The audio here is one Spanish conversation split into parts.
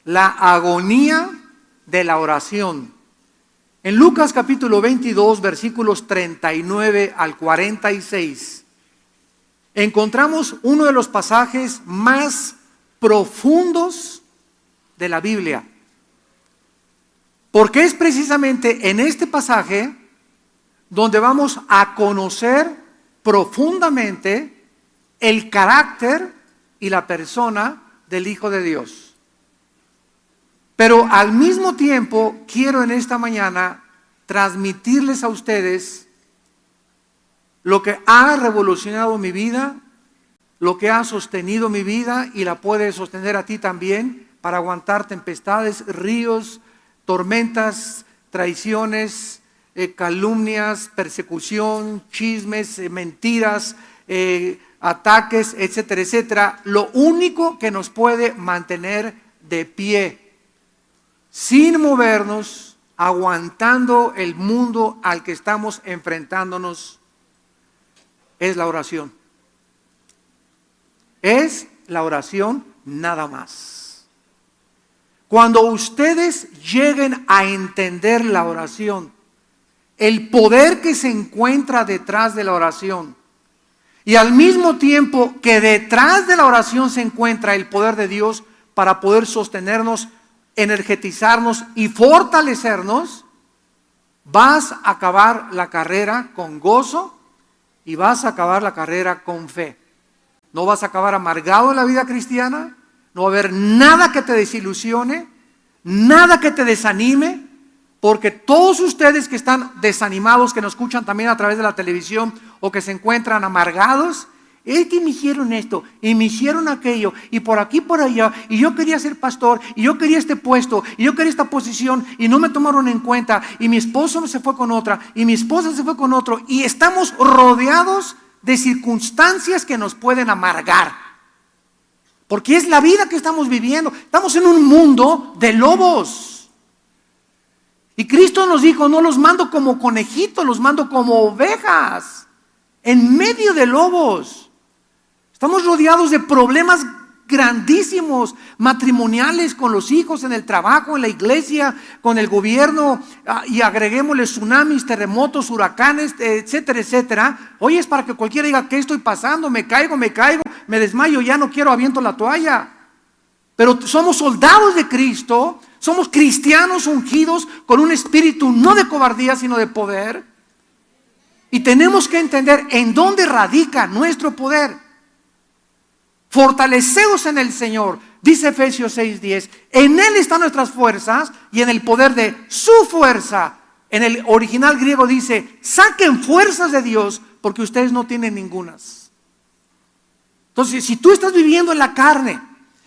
La agonía de la oración. En Lucas capítulo 22, versículos 39 al 46, encontramos uno de los pasajes más profundos de la Biblia. Porque es precisamente en este pasaje donde vamos a conocer profundamente el carácter y la persona del Hijo de Dios. Pero al mismo tiempo quiero en esta mañana transmitirles a ustedes lo que ha revolucionado mi vida, lo que ha sostenido mi vida y la puede sostener a ti también para aguantar tempestades, ríos, tormentas, traiciones, calumnias, persecución, chismes, mentiras, ataques, etcétera, etcétera. Lo único que nos puede mantener de pie, sin movernos, aguantando el mundo al que estamos enfrentándonos, es la oración. Es la oración nada más. Cuando ustedes lleguen a entender la oración, el poder que se encuentra detrás de la oración, y al mismo tiempo que detrás de la oración se encuentra el poder de Dios para poder sostenernos, energetizarnos y fortalecernos, vas a acabar la carrera con gozo y vas a acabar la carrera con fe. No vas a acabar amargado en la vida cristiana, no va a haber nada que te desilusione, nada que te desanime, porque todos ustedes que están desanimados, que nos escuchan también a través de la televisión o que se encuentran amargados, es que me hicieron esto y me hicieron aquello y por aquí por allá y yo quería ser pastor y yo quería este puesto y yo quería esta posición y no me tomaron en cuenta y mi esposo se fue con otra y mi esposa se fue con otro y estamos rodeados de circunstancias que nos pueden amargar, porque es la vida que estamos viviendo. Estamos en un mundo de lobos y Cristo nos dijo: no los mando como conejitos, los mando como ovejas en medio de lobos. Estamos rodeados de problemas grandísimos, matrimoniales, con los hijos, en el trabajo, en la iglesia, con el gobierno, y agreguémosle tsunamis, terremotos, huracanes, etcétera, etcétera. Hoy es para que cualquiera diga: ¿qué estoy pasando? Me caigo, me desmayo, ya no quiero, aviento la toalla. Pero somos soldados de Cristo, somos cristianos ungidos con un espíritu no de cobardía, sino de poder. Y tenemos que entender en dónde radica nuestro poder. Fortaleceos en el Señor, dice Efesios 6:10. En Él están nuestras fuerzas y en el poder de su fuerza. En el original griego dice: saquen fuerzas de Dios porque ustedes no tienen ningunas. Entonces, si tú estás viviendo en la carne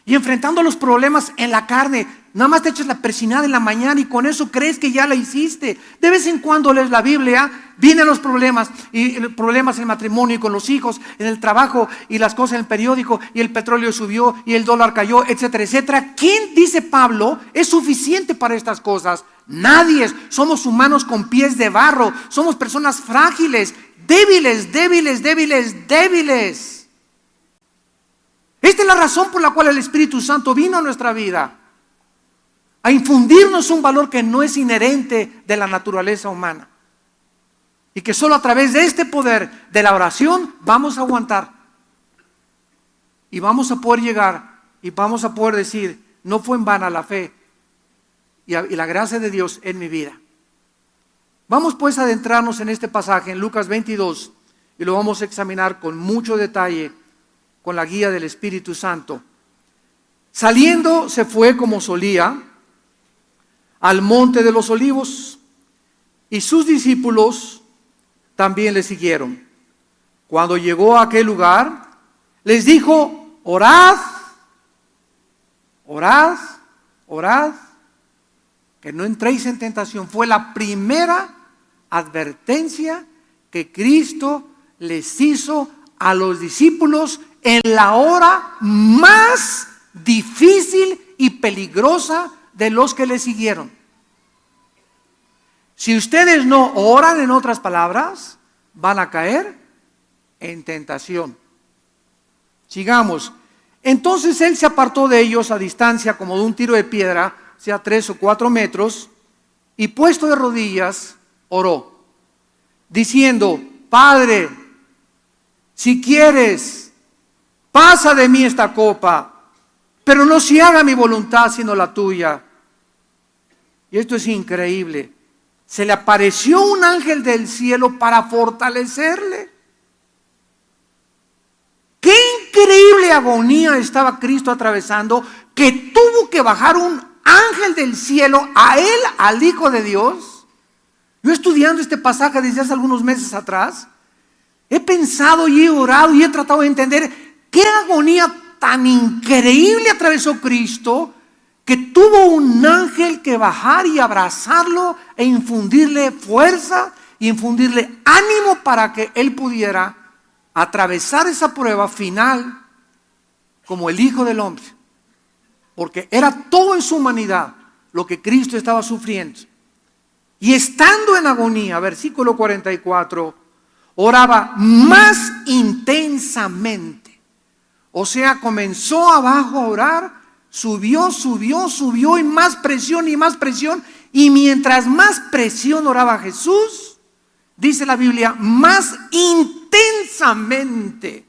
y enfrentando los problemas en la carne, nada más te echas la persinada en la mañana y con eso crees que ya la hiciste. De vez en cuando lees la Biblia, vienen los problemas, y problemas en el matrimonio y con los hijos, en el trabajo y las cosas en el periódico, y el petróleo subió y el dólar cayó, etcétera, etcétera. ¿Quién, dice Pablo, es suficiente para estas cosas? Nadie. Somos humanos con pies de barro, somos personas frágiles, débiles. Esta es la razón por la cual el Espíritu Santo vino a nuestra vida, a infundirnos un valor que no es inherente de la naturaleza humana, y que solo a través de este poder de la oración vamos a aguantar y vamos a poder llegar y vamos a poder decir: no fue en vana la fe y la gracia de Dios en mi vida. Vamos pues a adentrarnos en este pasaje en Lucas 22 y lo vamos a examinar con mucho detalle con la guía del Espíritu Santo. Saliendo se fue como solía al monte de los olivos y sus discípulos también le siguieron. Cuando llegó a aquel lugar, les dijo: orad, que no entréis en tentación. Fue la primera advertencia que Cristo les hizo a los discípulos en la hora más difícil y peligrosa de los que le siguieron. Si ustedes no oran, en otras palabras, van a caer en tentación. Sigamos. Entonces él se apartó de ellos a distancia como de un tiro de piedra, sea 3 o 4 metros, y puesto de rodillas, oró, diciendo: Padre, si quieres, pasa de mí esta copa, pero no se haga mi voluntad sino la tuya. Y esto es increíble. Se le apareció un ángel del cielo para fortalecerle. Qué increíble agonía estaba Cristo atravesando, que tuvo que bajar un ángel del cielo a él, al Hijo de Dios. Yo estudiando este pasaje desde hace algunos meses atrás, he pensado y he orado y he tratado de entender qué agonía tan increíble atravesó Cristo, que tuvo un ángel que bajar y abrazarlo e infundirle fuerza y infundirle ánimo para que él pudiera atravesar esa prueba final como el Hijo del Hombre, porque era todo en su humanidad lo que Cristo estaba sufriendo. Y estando en agonía, versículo 44, oraba más intensamente. O sea, comenzó abajo a orar, subió y más presión y más presión. Y mientras más presión oraba Jesús, dice la Biblia, más intensamente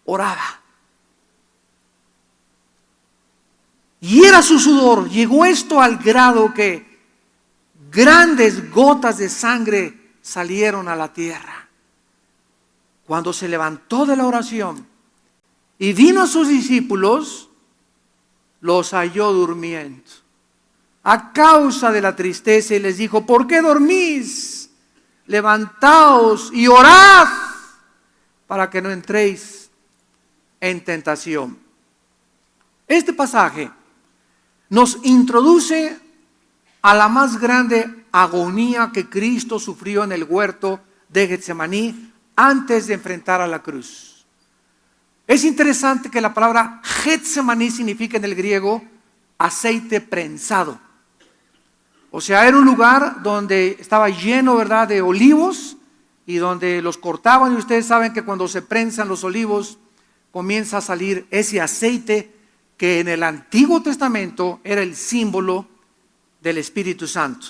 oraba. Y era su sudor. Llegó esto al grado que grandes gotas de sangre salieron a la tierra. Cuando se levantó de la oración y vino a sus discípulos, los halló durmiendo a causa de la tristeza, y les dijo: ¿por qué dormís? Levantaos y orad para que no entréis en tentación. Este pasaje nos introduce a la más grande agonía que Cristo sufrió en el huerto de Getsemaní antes de enfrentar a la cruz. Es interesante que la palabra Getsemaní significa en el griego aceite prensado. O sea, era un lugar donde estaba lleno, ¿verdad?, de olivos, y donde los cortaban, y ustedes saben que cuando se prensan los olivos comienza a salir ese aceite que en el Antiguo Testamento era el símbolo del Espíritu Santo.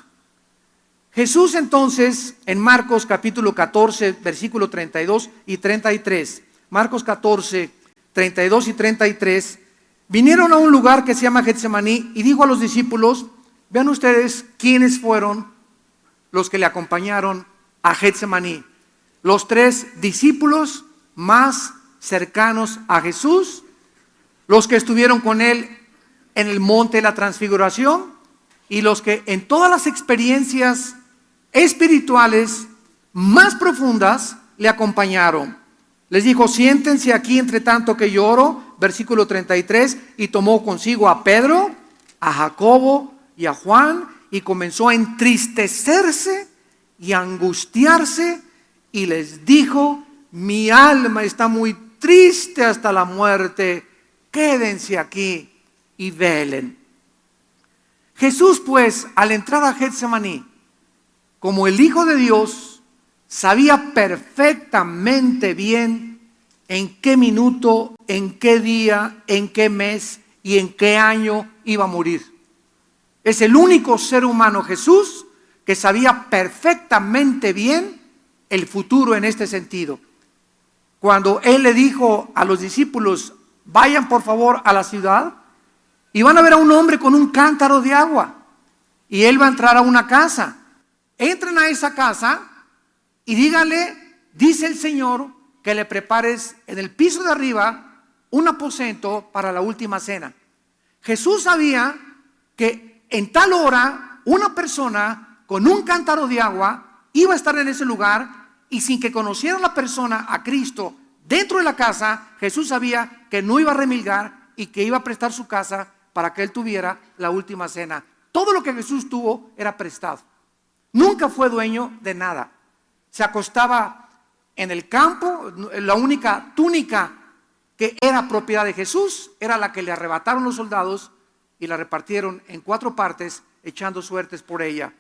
Jesús entonces, en Marcos capítulo 14, versículo 32 y 33, Marcos 14, 32 y 33, vinieron a un lugar que se llama Getsemaní y dijo a los discípulos: vean ustedes quiénes fueron los que le acompañaron a Getsemaní. Los 3 discípulos más cercanos a Jesús, los que estuvieron con él en el monte de la transfiguración, y los que en todas las experiencias espirituales más profundas le acompañaron. Les dijo: siéntense aquí entre tanto que yo oro, versículo 33, y tomó consigo a Pedro, a Jacobo y a Juan, y comenzó a entristecerse y a angustiarse, y les dijo: mi alma está muy triste hasta la muerte, quédense aquí y velen. Jesús, pues, al entrar a Getsemaní, como el Hijo de Dios, sabía perfectamente bien en qué minuto, en qué día, en qué mes y en qué año iba a morir. Es el único ser humano, Jesús, que sabía perfectamente bien el futuro en este sentido. Cuando Él le dijo a los discípulos: vayan por favor a la ciudad y van a ver a un hombre con un cántaro de agua, y él va a entrar a una casa. Entren a esa casa y díganle: dice el Señor que le prepares en el piso de arriba un aposento para la última cena. Jesús sabía que en tal hora una persona con un cántaro de agua iba a estar en ese lugar, y sin que conociera la persona a Cristo dentro de la casa, Jesús sabía que no iba a remilgar y que iba a prestar su casa para que él tuviera la última cena. Todo lo que Jesús tuvo era prestado. Nunca fue dueño de nada. Se acostaba en el campo. La única túnica que era propiedad de Jesús era la que le arrebataron los soldados y la repartieron en 4 partes, echando suertes por ella.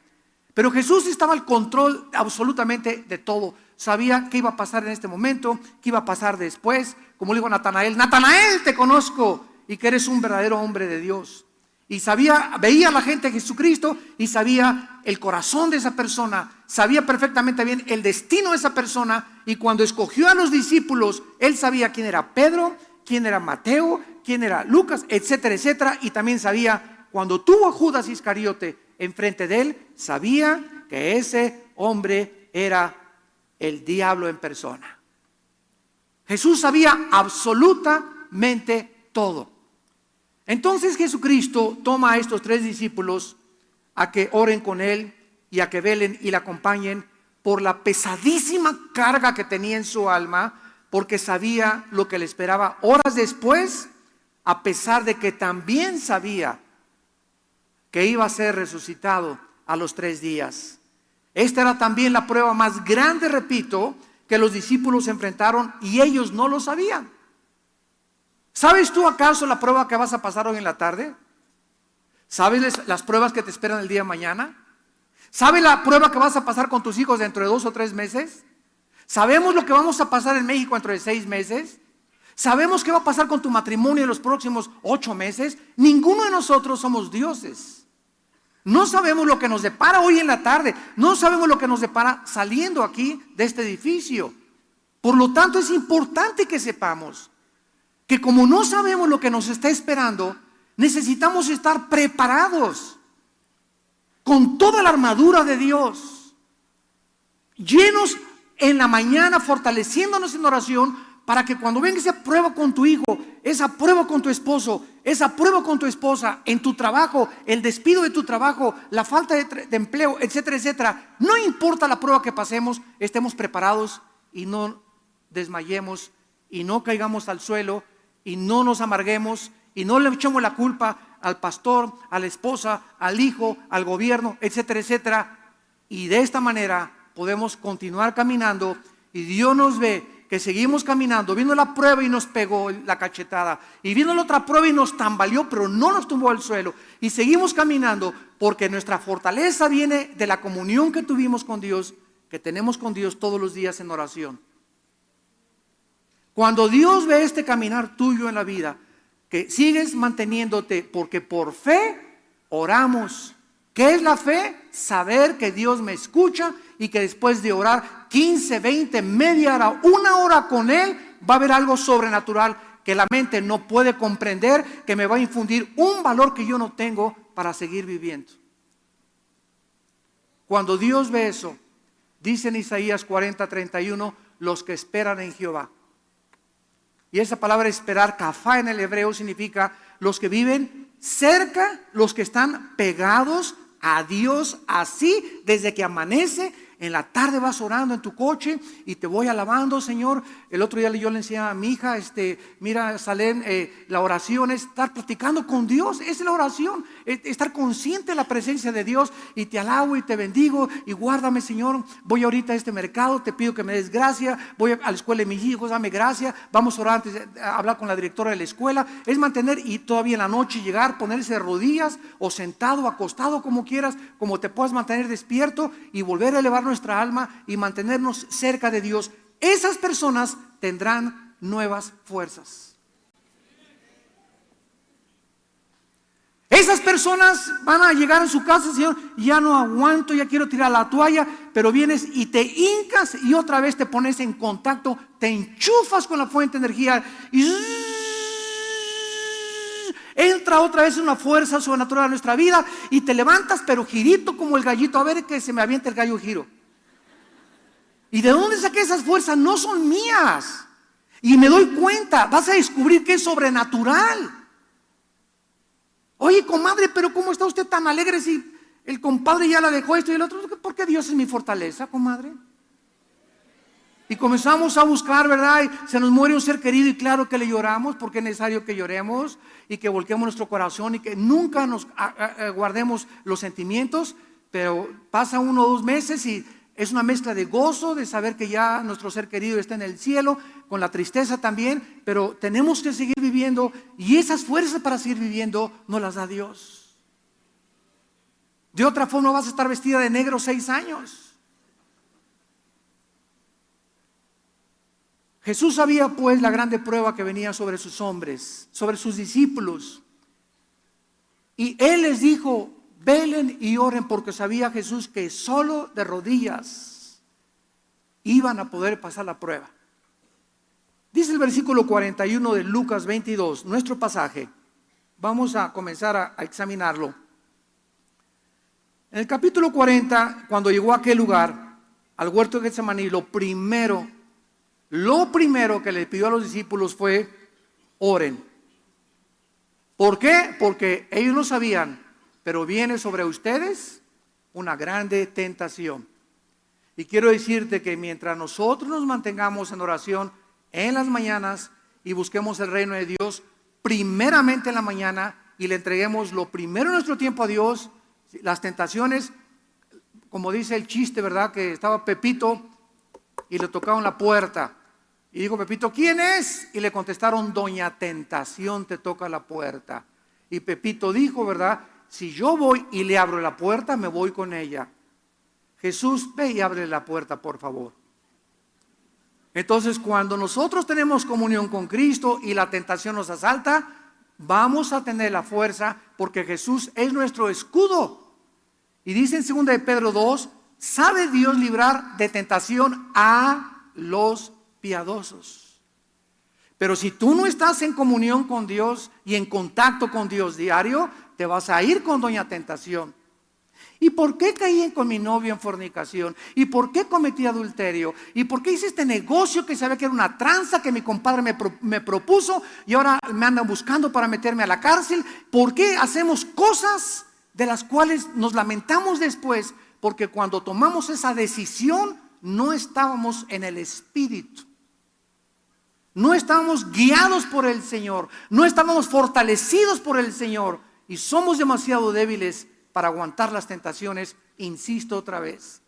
Pero Jesús estaba al control absolutamente de todo. Sabía qué iba a pasar en este momento, qué iba a pasar después. Como le dijo a Natanael, Natanael, te conozco y que eres un verdadero hombre de Dios. Y sabía, veía a la gente de Jesucristo y sabía el corazón de esa persona, sabía perfectamente bien el destino de esa persona. Y cuando escogió a los discípulos, él sabía quién era Pedro, quién era Mateo, quién era Lucas, etcétera, etcétera. Y también sabía, cuando tuvo a Judas Iscariote enfrente de él, sabía que ese hombre era el diablo en persona. Jesús sabía absolutamente todo. Entonces Jesucristo toma a estos 3 discípulos a que oren con él y a que velen y le acompañen por la pesadísima carga que tenía en su alma, porque sabía lo que le esperaba horas después, a pesar de que también sabía que iba a ser resucitado a los 3 días. Esta era también la prueba más grande, repito, que los discípulos enfrentaron y ellos no lo sabían. ¿Sabes tú acaso la prueba que vas a pasar hoy en la tarde? ¿Sabes las pruebas que te esperan el día de mañana? ¿Sabes la prueba que vas a pasar con tus hijos dentro de 2 o 3 meses? ¿Sabemos lo que vamos a pasar en México dentro de 6 meses? ¿Sabemos qué va a pasar con tu matrimonio en los próximos 8 meses? Ninguno de nosotros somos dioses. No sabemos lo que nos depara hoy en la tarde. No sabemos lo que nos depara saliendo aquí de este edificio. Por lo tanto, es importante que sepamos que como no sabemos lo que nos está esperando, necesitamos estar preparados con toda la armadura de Dios, llenos en la mañana, fortaleciéndonos en oración, para que cuando venga esa prueba con tu hijo, esa prueba con tu esposo, esa prueba con tu esposa, en tu trabajo, el despido de tu trabajo, la falta de empleo, etcétera, etcétera, no importa la prueba que pasemos, estemos preparados y no desmayemos y no caigamos al suelo y no nos amarguemos y no le echemos la culpa al pastor, a la esposa, al hijo, al gobierno, etcétera, etcétera. Y de esta manera podemos continuar caminando y Dios nos ve que seguimos caminando. Vino la prueba y nos pegó la cachetada, y vino la otra prueba y nos tambaleó, pero no nos tumbó al suelo, y seguimos caminando porque nuestra fortaleza viene de la comunión que tuvimos con Dios, que tenemos con Dios todos los días en oración. Cuando Dios ve este caminar tuyo en la vida, que sigues manteniéndote, porque por fe oramos. ¿Qué es la fe? Saber que Dios me escucha y que después de orar 15, 20, media hora, 1 hora con Él, va a haber algo sobrenatural que la mente no puede comprender, que me va a infundir un valor que yo no tengo para seguir viviendo. Cuando Dios ve eso, dice en Isaías 40:31, los que esperan en Jehová. Y esa palabra esperar, kafá en el hebreo, significa los que viven cerca, los que están pegados a Dios, así desde que amanece. En la tarde vas orando en tu coche y te voy alabando, Señor. El otro día yo le enseñaba a mi hija, mira, Salem, la oración es estar platicando con Dios. Es la oración, estar consciente de la presencia de Dios. Y te alabo y te bendigo y guárdame, Señor. Voy ahorita a este mercado, te pido que me des gracia. Voy a la escuela de mis hijos, dame gracia. Vamos a orar antes de hablar con la directora de la escuela. Es mantener, y todavía en la noche llegar, ponerse de rodillas o sentado, acostado, como quieras, como te puedas mantener despierto y volver a elevar nuestra alma y mantenernos cerca de Dios. Esas personas tendrán nuevas fuerzas. Esas personas van a llegar a su casa, Señor, ya no aguanto, ya quiero tirar la toalla, pero vienes y te hincas y otra vez te pones en contacto, te enchufas con la fuente de energía y entra otra vez una fuerza sobrenatural a nuestra vida y te levantas, pero girito como el gallito, a ver que se me avienta el gallo giro. ¿Y de dónde saqué esas fuerzas? No son mías. Y me doy cuenta, vas a descubrir que es sobrenatural. Oye, comadre, pero ¿cómo está usted tan alegre si el compadre ya la dejó esto y el otro? ¿Por qué Dios es mi fortaleza, comadre? Y comenzamos a buscar, ¿verdad? Y se nos muere un ser querido y claro que le lloramos porque es necesario que lloremos y que volquemos nuestro corazón y que nunca nos guardemos los sentimientos, pero pasa 1 o 2 meses y es una mezcla de gozo, de saber que ya nuestro ser querido está en el cielo, con la tristeza también, pero tenemos que seguir viviendo y esas fuerzas para seguir viviendo nos las da Dios. De otra forma vas a estar vestida de negro 6 años. Jesús sabía pues la grande prueba que venía sobre sus hombres, sobre sus discípulos. Y Él les dijo, velen y oren, porque sabía Jesús que solo de rodillas iban a poder pasar la prueba. Dice el versículo 41 de Lucas 22, nuestro pasaje. Vamos a comenzar a examinarlo. En el capítulo 40, cuando llegó a aquel lugar, al huerto de Getsemaní, lo primero que le pidió a los discípulos fue, oren. ¿Por qué? Porque ellos no sabían, pero viene sobre ustedes una grande tentación. Y quiero decirte que mientras nosotros nos mantengamos en oración en las mañanas y busquemos el reino de Dios, primeramente en la mañana, y le entreguemos lo primero en nuestro tiempo a Dios, las tentaciones, como dice el chiste, ¿verdad? Que estaba Pepito y le tocaron la puerta. Y dijo Pepito, ¿quién es? Y le contestaron, Doña Tentación te toca la puerta. Y Pepito dijo, ¿verdad? Si yo voy y le abro la puerta, me voy con ella. Jesús, ve y abre la puerta, por favor. Entonces, cuando nosotros tenemos comunión con Cristo y la tentación nos asalta, vamos a tener la fuerza porque Jesús es nuestro escudo. Y dice en 2 de Pedro 2, ¿sabe Dios librar de tentación a los piadosos? Pero si tú no estás en comunión con Dios y en contacto con Dios diario, te vas a ir con doña tentación. ¿Y por qué caí con mi novio en fornicación? ¿Y por qué cometí adulterio? ¿Y por qué hice este negocio que sabía que era una tranza que mi compadre me propuso y ahora me andan buscando para meterme a la cárcel? ¿Por qué hacemos cosas de las cuales nos lamentamos después? Porque cuando tomamos esa decisión no estábamos en el Espíritu. No estábamos guiados por el Señor. No estábamos fortalecidos por el Señor. Y somos demasiado débiles para aguantar las tentaciones. Insisto otra vez,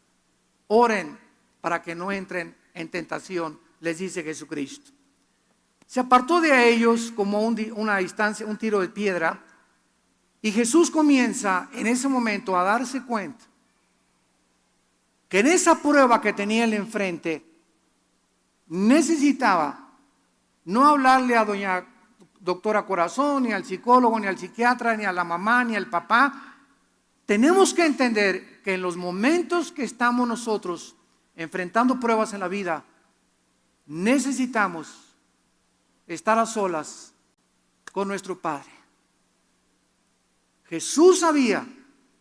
oren para que no entren en tentación, les dice Jesucristo. Se apartó de ellos como una distancia, un tiro de piedra, y Jesús comienza en ese momento a darse cuenta que en esa prueba que tenía él enfrente necesitaba no hablarle a doña doctora Corazón, ni al psicólogo, ni al psiquiatra, ni a la mamá, ni al papá. Tenemos que entender que en los momentos que estamos nosotros enfrentando pruebas en la vida, necesitamos estar a solas con nuestro Padre. Jesús sabía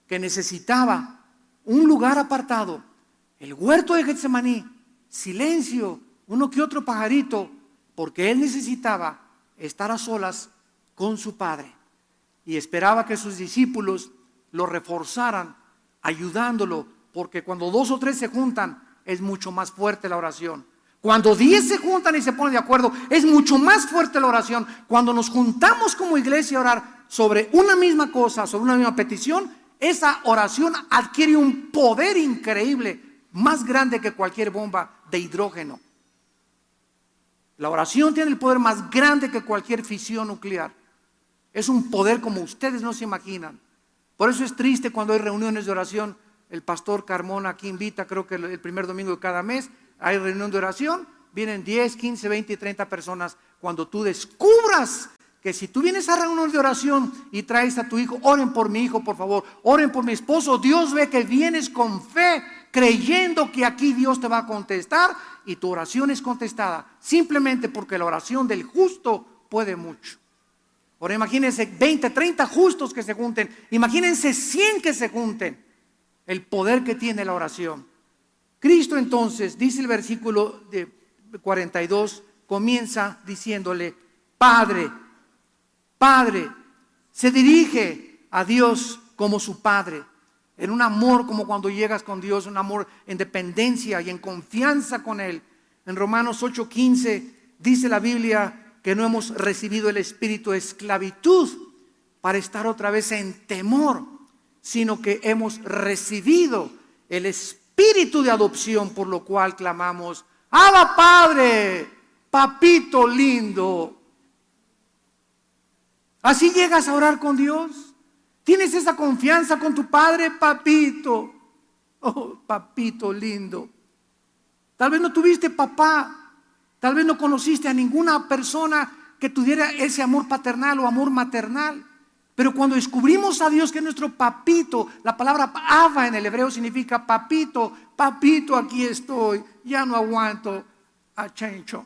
que necesitaba un lugar apartado, el huerto de Getsemaní, silencio, uno que otro pajarito, porque él necesitaba estar a solas con su Padre y esperaba que sus discípulos lo reforzaran, ayudándolo, porque cuando 2 o 3 se juntan, es mucho más fuerte la oración. Cuando 10 se juntan y se ponen de acuerdo, es mucho más fuerte la oración. Cuando nos juntamos como iglesia a orar sobre una misma cosa, sobre una misma petición, esa oración adquiere un poder increíble, más grande que cualquier bomba de hidrógeno. La oración tiene el poder más grande que cualquier fisión nuclear. Es un poder como ustedes no se imaginan. Por eso es triste cuando hay reuniones de oración. El pastor Carmona aquí invita, creo que el primer domingo de cada mes, hay reunión de oración. Vienen 10, 15, 20 y 30 personas. Cuando tú descubras que si tú vienes a reunión de oración y traes a tu hijo, oren por mi hijo, por favor, oren por mi esposo. Dios ve que vienes con fe, creyendo que aquí Dios te va a contestar y tu oración es contestada. Simplemente porque la oración del justo puede mucho. Ahora imagínense 20, 30 justos que se junten. Imagínense 100 que se junten. El poder que tiene la oración. Cristo entonces, dice el versículo de 42, comienza diciéndole, Padre, Padre. Se dirige a Dios como su Padre. En un amor como cuando llegas con Dios, un amor en dependencia y en confianza con Él. En Romanos 8:15 dice la Biblia que no hemos recibido el espíritu de esclavitud para estar otra vez en temor, sino que hemos recibido el espíritu de adopción, por lo cual clamamos, Abba Padre, papito lindo. Así llegas a orar con Dios. ¿Tienes esa confianza con tu padre, papito? Oh, papito lindo. Tal vez no tuviste papá, tal vez no conociste a ninguna persona que tuviera ese amor paternal o amor maternal. Pero cuando descubrimos a Dios, que es nuestro papito, la palabra Abba en el hebreo significa papito, papito, aquí estoy, ya no aguanto a Chencho.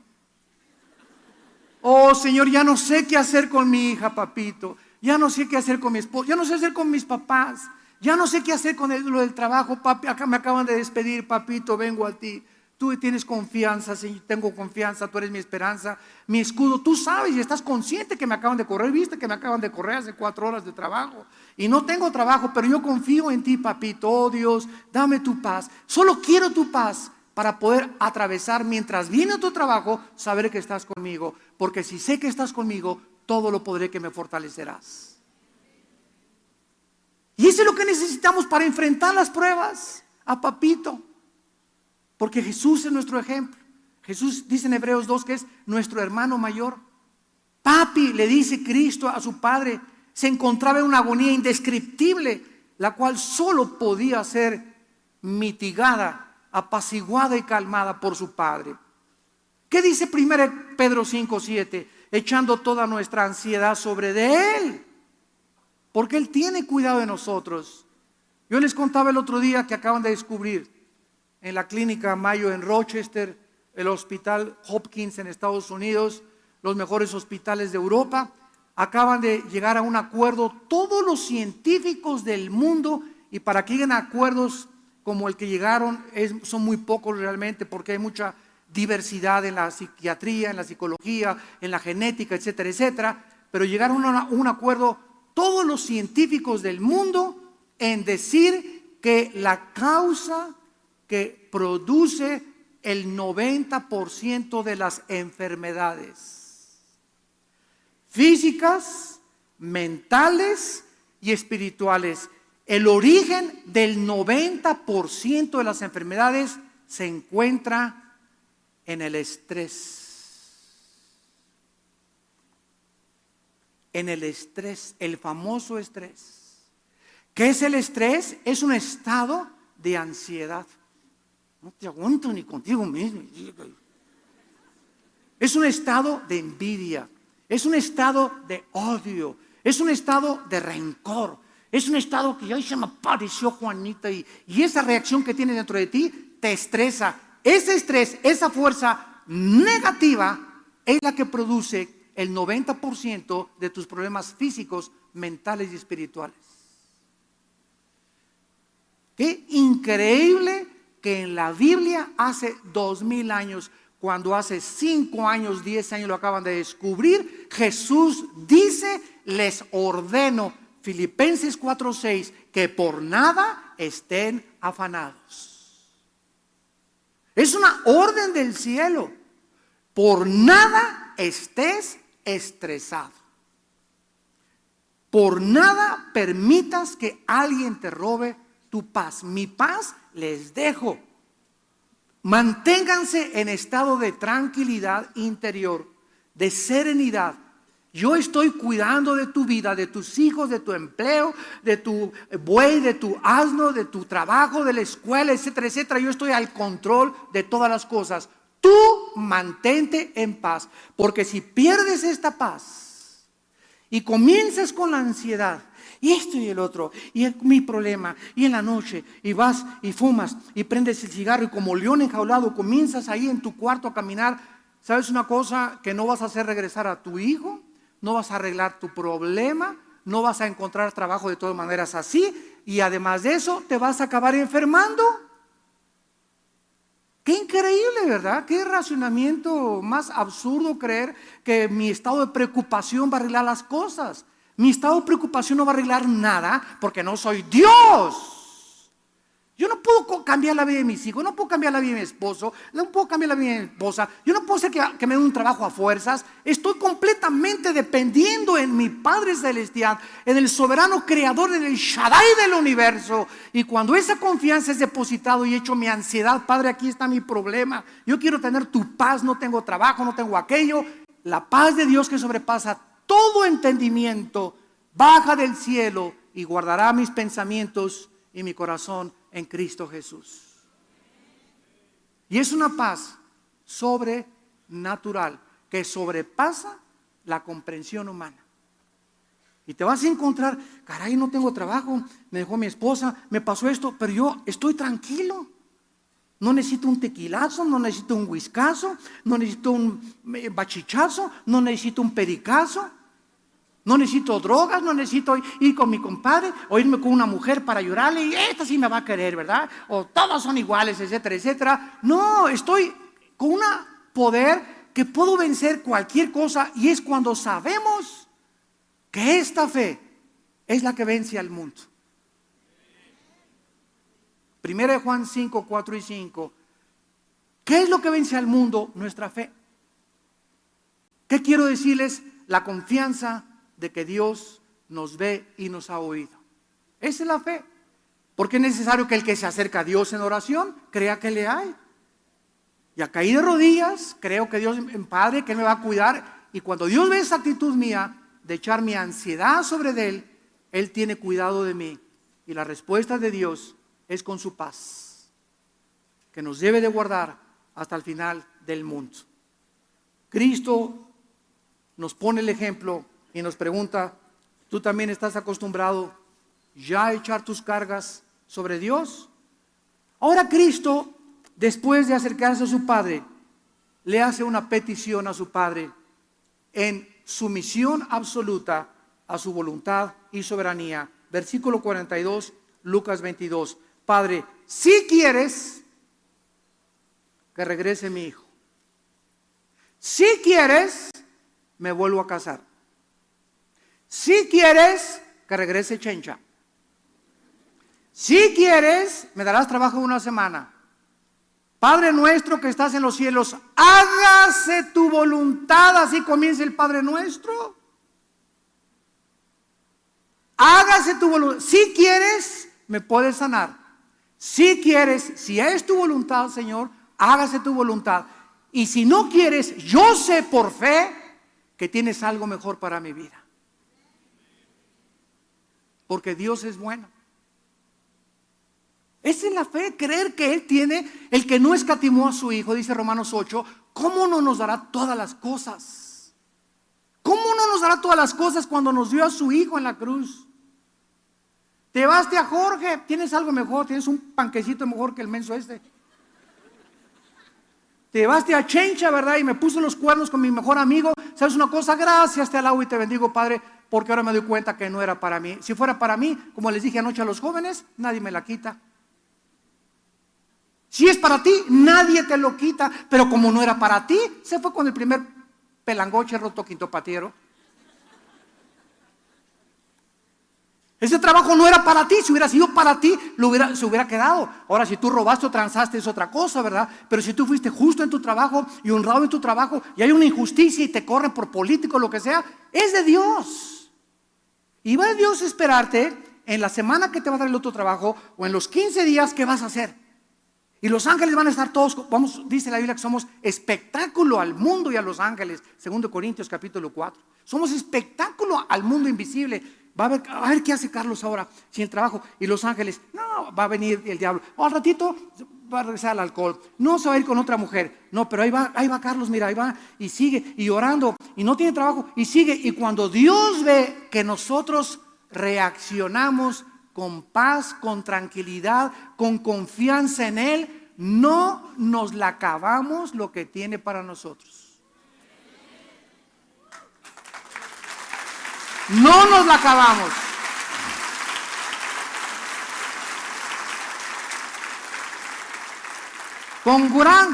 Oh Señor, ya no sé qué hacer con mi hija, papito, ya no sé qué hacer con mi esposo, ya no sé qué hacer con mis papás, ya no sé qué hacer con lo del trabajo, papi, acá me acaban de despedir, papito, vengo a ti. Tú tienes confianza, Señor, tengo confianza, tú eres mi esperanza, mi escudo. Tú sabes y estás consciente que me acaban de correr. Viste que me acaban de correr hace 4 horas de trabajo. Y no tengo trabajo, pero yo confío en ti, papito. Oh Dios, dame tu paz. Solo quiero tu paz para poder atravesar mientras viene tu trabajo, saber que estás conmigo. Porque si sé que estás conmigo, todo lo podré, que me fortalecerás. Y eso es lo que necesitamos para enfrentar las pruebas, a papito. Porque Jesús es nuestro ejemplo. Jesús dice en Hebreos 2 que es nuestro hermano mayor. Papi, le dice Cristo a su Padre, se encontraba en una agonía indescriptible, la cual solo podía ser mitigada, apaciguada y calmada por su Padre. ¿Qué dice 1 Pedro 5:7? Echando toda nuestra ansiedad sobre de Él, porque Él tiene cuidado de nosotros. Yo les contaba el otro día que acaban de descubrir en la clínica Mayo en Rochester, el hospital Hopkins en Estados Unidos, los mejores hospitales de Europa, acaban de llegar a un acuerdo todos los científicos del mundo, y para que lleguen a acuerdos como el que llegaron son muy pocos realmente, porque hay mucha diversidad en la psiquiatría, en la psicología, en la genética, etcétera, etcétera, pero llegaron a un acuerdo todos los científicos del mundo en decir que la causa que produce el 90% de las enfermedades físicas, mentales y espirituales, el origen del 90% de las enfermedades se encuentra en el estrés. En el estrés, el famoso estrés. ¿Qué es el estrés? Es un estado de ansiedad. No te aguanto ni contigo mismo. Es un estado de envidia, es un estado de odio, es un estado de rencor, es un estado que, ay, se me apareció Juanita, y esa reacción que tienes dentro de ti te estresa. Ese estrés, esa fuerza negativa es la que produce el 90% de tus problemas físicos, mentales y espirituales. Qué increíble que en la Biblia hace 2000 años, cuando hace 5 años, 10 años lo acaban de descubrir, Jesús dice, les ordeno, Filipenses 4:6, que por nada estén afanados. Es una orden del cielo. Por nada estés estresado. Por nada permitas que alguien te robe tu paz. Mi paz les dejo. Manténganse en estado de tranquilidad interior, de serenidad. Yo estoy cuidando de tu vida, de tus hijos, de tu empleo, de tu buey, de tu asno, de tu trabajo, de la escuela, etcétera, etcétera. Yo estoy al control de todas las cosas. Tú mantente en paz, porque si pierdes esta paz y comienzas con la ansiedad, y esto y el otro, y mi problema, y en la noche, y vas y fumas, y prendes el cigarro, y como león enjaulado comienzas ahí en tu cuarto a caminar, ¿sabes una cosa? Que no vas a hacer regresar a tu hijo, no vas a arreglar tu problema, no vas a encontrar trabajo de todas maneras así, y además de eso te vas a acabar enfermando. Qué increíble, ¿verdad? Qué racionamiento más absurdo creer que mi estado de preocupación va a arreglar las cosas. Mi estado de preocupación no va a arreglar nada porque no soy Dios. Yo no puedo cambiar la vida de mis hijos, no puedo cambiar la vida de mi esposo, no puedo cambiar la vida de mi esposa, yo no puedo hacer que me den un trabajo a fuerzas. Estoy completamente dependiendo en mi Padre Celestial, en el soberano creador, en el Shaddai del universo. Y cuando esa confianza es depositado y hecho mi ansiedad, Padre, aquí está mi problema, yo quiero tener tu paz, no tengo trabajo, no tengo aquello. La paz de Dios que sobrepasa todo entendimiento baja del cielo y guardará mis pensamientos y mi corazón en Cristo Jesús. Y es una paz sobrenatural que sobrepasa la comprensión humana. Y te vas a encontrar, caray, no tengo trabajo, me dejó mi esposa, me pasó esto, pero yo estoy tranquilo. No necesito un tequilazo, no necesito un whiskazo, no necesito un bachichazo, no necesito un pericazo, no necesito drogas, no necesito ir con mi compadre o irme con una mujer para llorarle y esta sí me va a querer, ¿verdad? O todos son iguales, etcétera, etcétera. No, estoy con un poder que puedo vencer cualquier cosa, y es cuando sabemos que esta fe es la que vence al mundo. 1 Juan 5, 4 y 5. ¿Qué es lo que vence al mundo? Nuestra fe. ¿Qué quiero decirles? La confianza de que Dios nos ve y nos ha oído. Esa es la fe. Porque es necesario que el que se acerca a Dios en oración crea que le hay. Ya caí de rodillas, creo que Dios es Padre, que Él me va a cuidar. Y cuando Dios ve esa actitud mía de echar mi ansiedad sobre Él, Él tiene cuidado de mí. Y la respuesta de Dios es con su paz, que nos debe de guardar hasta el final del mundo. Cristo nos pone el ejemplo y nos pregunta, ¿tú también estás acostumbrado ya a echar tus cargas sobre Dios? Ahora Cristo, después de acercarse a su Padre, le hace una petición a su Padre en sumisión absoluta a su voluntad y soberanía. Versículo 42, Lucas 22. Padre, si quieres que regrese mi hijo, si quieres, me vuelvo a casar. Si quieres, que regrese Chencha. Si quieres, me darás trabajo una semana. Padre nuestro que estás en los cielos, hágase tu voluntad. Así comienza el Padre nuestro. Hágase tu voluntad. Si quieres, me puedes sanar. Si quieres, si es tu voluntad, Señor, hágase tu voluntad. Y si no quieres, yo sé por fe que tienes algo mejor para mi vida. Porque Dios es bueno. Esa es la fe, creer que Él tiene, el que no escatimó a su Hijo, dice Romanos 8, ¿cómo no nos dará todas las cosas? ¿Cómo no nos dará todas las cosas cuando nos dio a su Hijo en la cruz? Te llevaste a Jorge, tienes algo mejor, tienes un panquecito mejor que el menso este. Te llevaste a Chencha, ¿verdad? Y me puso los cuernos con mi mejor amigo. ¿Sabes una cosa? Gracias, te alabo y te bendigo, Padre, porque ahora me doy cuenta que no era para mí. Si fuera para mí, como les dije anoche a los jóvenes, nadie me la quita. Si es para ti, nadie te lo quita. Pero como no era para ti, se fue con el primer pelangoche roto quinto patiero. Ese trabajo no era para ti. Si hubiera sido para ti, se hubiera quedado. Ahora, si tú robaste o transaste, es otra cosa, ¿verdad? Pero si tú fuiste justo en tu trabajo y honrado en tu trabajo, y hay una injusticia y te corren por político o lo que sea, es de Dios. Y va a Dios a esperarte en la semana que te va a dar el otro trabajo o en los 15 días que vas a hacer. Y los ángeles van a estar todos, dice la Biblia que somos espectáculo al mundo y a los ángeles. 2 Corintios capítulo 4. Somos espectáculo al mundo invisible. Va a ver qué hace Carlos ahora sin el trabajo. Y los ángeles, no, va a venir el diablo. Al ratito va a regresar al alcohol. No se va a ir con otra mujer. No, pero ahí va Carlos, mira, ahí va y sigue y orando y no tiene trabajo y sigue. Y cuando Dios ve que nosotros reaccionamos con paz, con tranquilidad, con confianza en Él, no nos la acabamos lo que tiene para nosotros. No nos la acabamos.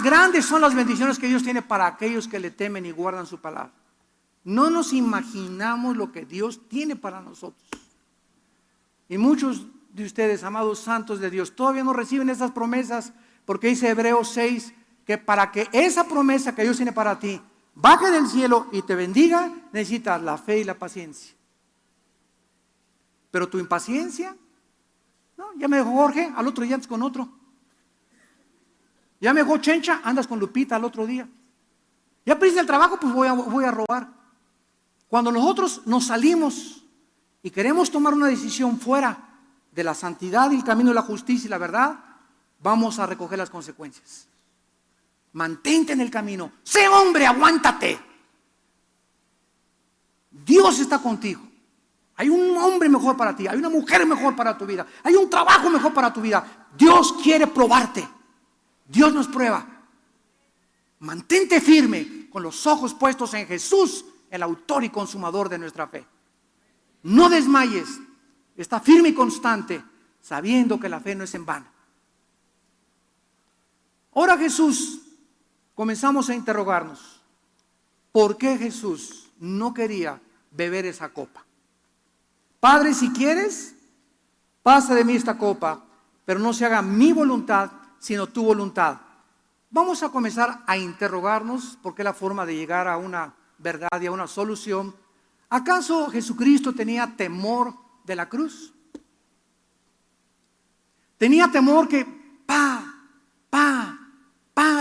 Grandes son las bendiciones que Dios tiene para aquellos que le temen y guardan su palabra. No nos imaginamos lo que Dios tiene para nosotros. Y muchos de ustedes, amados santos de Dios, todavía no reciben esas promesas, porque dice Hebreos 6, que para que esa promesa que Dios tiene para ti baje del cielo y te bendiga, necesitas la fe y la paciencia. Pero tu impaciencia, no, ya me dejó Jorge, al otro día andas con otro. Ya me dejó Chencha, andas con Lupita al otro día. Ya perdiste el trabajo, pues voy a robar. Cuando nosotros nos salimos y queremos tomar una decisión fuera de la santidad y el camino de la justicia y la verdad, vamos a recoger las consecuencias. Mantente en el camino. Sé hombre, aguántate. Dios está contigo. Hay un hombre mejor para ti, hay una mujer mejor para tu vida, hay un trabajo mejor para tu vida. Dios quiere probarte. Dios nos prueba. Mantente firme con los ojos puestos en Jesús, el autor y consumador de nuestra fe. No desmayes. Está firme y constante, sabiendo que la fe no es en vano. Ahora Jesús, comenzamos a interrogarnos. ¿Por qué Jesús no quería beber esa copa? Padre, si quieres, pasa de mí esta copa, pero no se haga mi voluntad, sino tu voluntad. Vamos a comenzar a interrogarnos, porque es la forma de llegar a una verdad y a una solución. ¿Acaso Jesucristo tenía temor de la cruz? Tenía temor que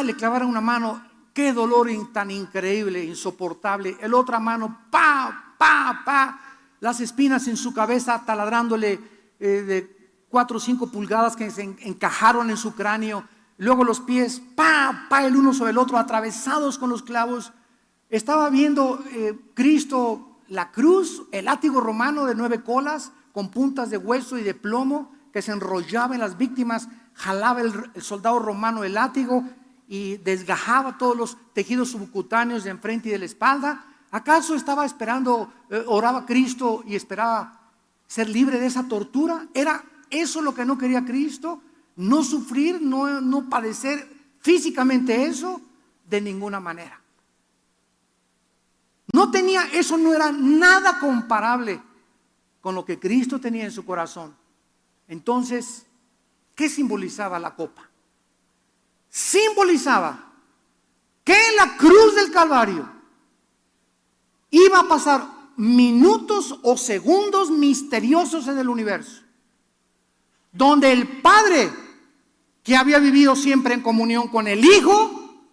le clavaran una mano. Qué dolor tan increíble, insoportable. La otra mano, las espinas en su cabeza taladrándole de 4 o 5 pulgadas que se encajaron en su cráneo. Luego los pies, el uno sobre el otro, atravesados con los clavos. Estaba viendo Cristo la cruz, el látigo romano de 9 colas, con puntas de hueso y de plomo, que se enrollaba en las víctimas. Jalaba el soldado romano el látigo y desgajaba todos los tejidos subcutáneos de enfrente y de la espalda. ¿Acaso estaba esperando, oraba Cristo y esperaba ser libre de esa tortura? ¿Era eso lo que no quería Cristo? ¿No sufrir, no padecer físicamente eso? De ninguna manera. Eso no era nada comparable con lo que Cristo tenía en su corazón. Entonces, ¿qué simbolizaba la copa? Simbolizaba que en la cruz del Calvario iba a pasar minutos o segundos misteriosos en el universo, donde el Padre, que había vivido siempre en comunión con el Hijo,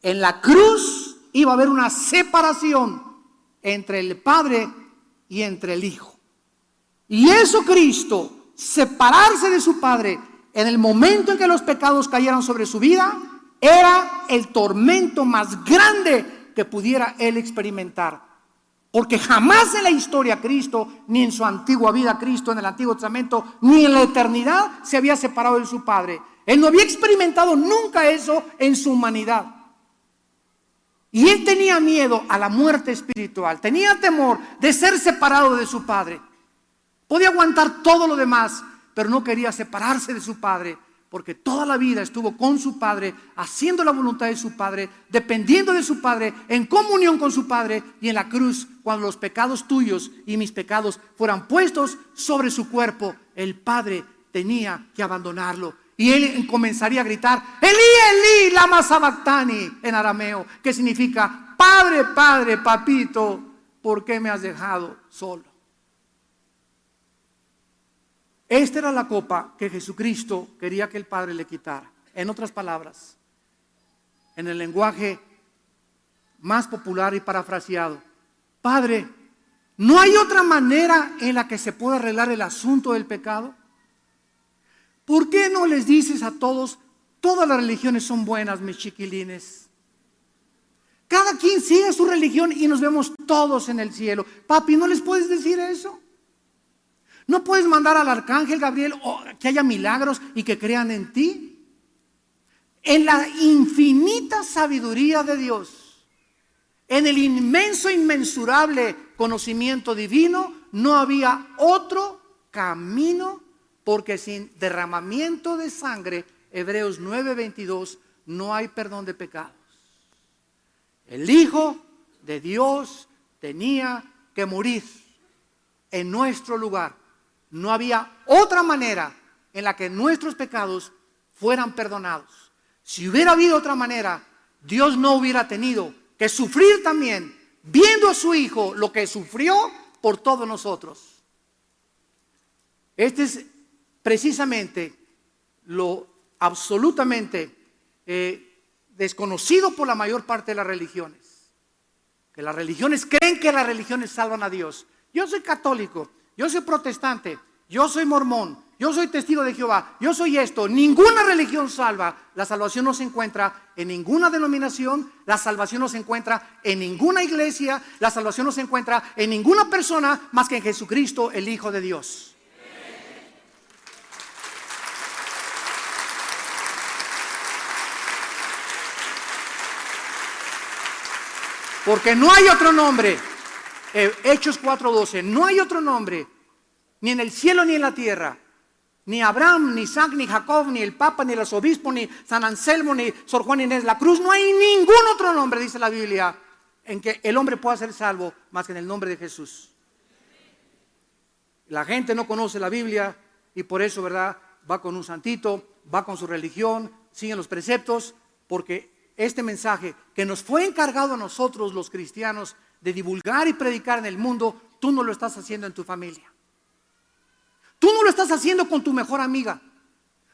en la cruz iba a haber una separación entre el Padre y entre el Hijo. Y eso Cristo, separarse de su Padre en el momento en que los pecados cayeron sobre su vida, era el tormento más grande que pudiera él experimentar. Porque jamás en la historia Cristo, ni en su antigua vida Cristo, en el Antiguo Testamento, ni en la eternidad se había separado de su Padre. Él no había experimentado nunca eso en su humanidad. Y él tenía miedo a la muerte espiritual, tenía temor de ser separado de su Padre. Podía aguantar todo lo demás, pero no quería separarse de su Padre, porque toda la vida estuvo con su Padre, haciendo la voluntad de su Padre, dependiendo de su Padre, en comunión con su Padre. Y en la cruz, cuando los pecados tuyos y mis pecados fueran puestos sobre su cuerpo, el Padre tenía que abandonarlo. Y él comenzaría a gritar, Elí, Elí, lama sabactani, en arameo, que significa, Padre, Padre, papito, ¿por qué me has dejado solo? Esta era la copa que Jesucristo quería que el Padre le quitara. En otras palabras, en el lenguaje más popular y parafraseado, Padre, ¿no hay otra manera en la que se pueda arreglar el asunto del pecado? ¿Por qué no les dices a todos, todas las religiones son buenas, mis chiquilines? Cada quien sigue su religión y nos vemos todos en el cielo. Papi, ¿no les puedes decir eso? ¿No puedes mandar al arcángel Gabriel que haya milagros y que crean en ti? En la infinita sabiduría de Dios, en el inmenso, inmensurable conocimiento divino, no había otro camino, porque sin derramamiento de sangre, Hebreos 9:22, no hay perdón de pecados. El Hijo de Dios tenía que morir en nuestro lugar. No había otra manera en la que nuestros pecados fueran perdonados. Si hubiera habido otra manera, Dios no hubiera tenido que sufrir también, viendo a su Hijo lo que sufrió por todos nosotros. Este es precisamente lo absolutamente desconocido por la mayor parte de las religiones. Que las religiones creen que las religiones salvan a Dios. Yo soy católico yo soy protestante, yo soy mormón, yo soy testigo de Jehová, yo soy esto. Ninguna religión salva. La salvación no se encuentra en ninguna denominación, la salvación no se encuentra en ninguna iglesia, la salvación no se encuentra en ninguna persona más que en Jesucristo, el Hijo de Dios. Porque no hay otro nombre. Hechos 4:12, no hay otro nombre, ni en el cielo ni en la tierra. Ni Abraham, ni Isaac, ni Jacob, ni el Papa, ni el arzobispo, ni San Anselmo, ni Sor Juan Inés de la Cruz. No hay ningún otro nombre, dice la Biblia, en que el hombre pueda ser salvo más que en el nombre de Jesús. La gente no conoce la Biblia y por eso, ¿verdad? Va con un santito, va con su religión, sigue los preceptos, porque este mensaje que nos fue encargado a nosotros los cristianos de divulgar y predicar en el mundo, tú no lo estás haciendo en tu familia. Tú no lo estás haciendo con tu mejor amiga.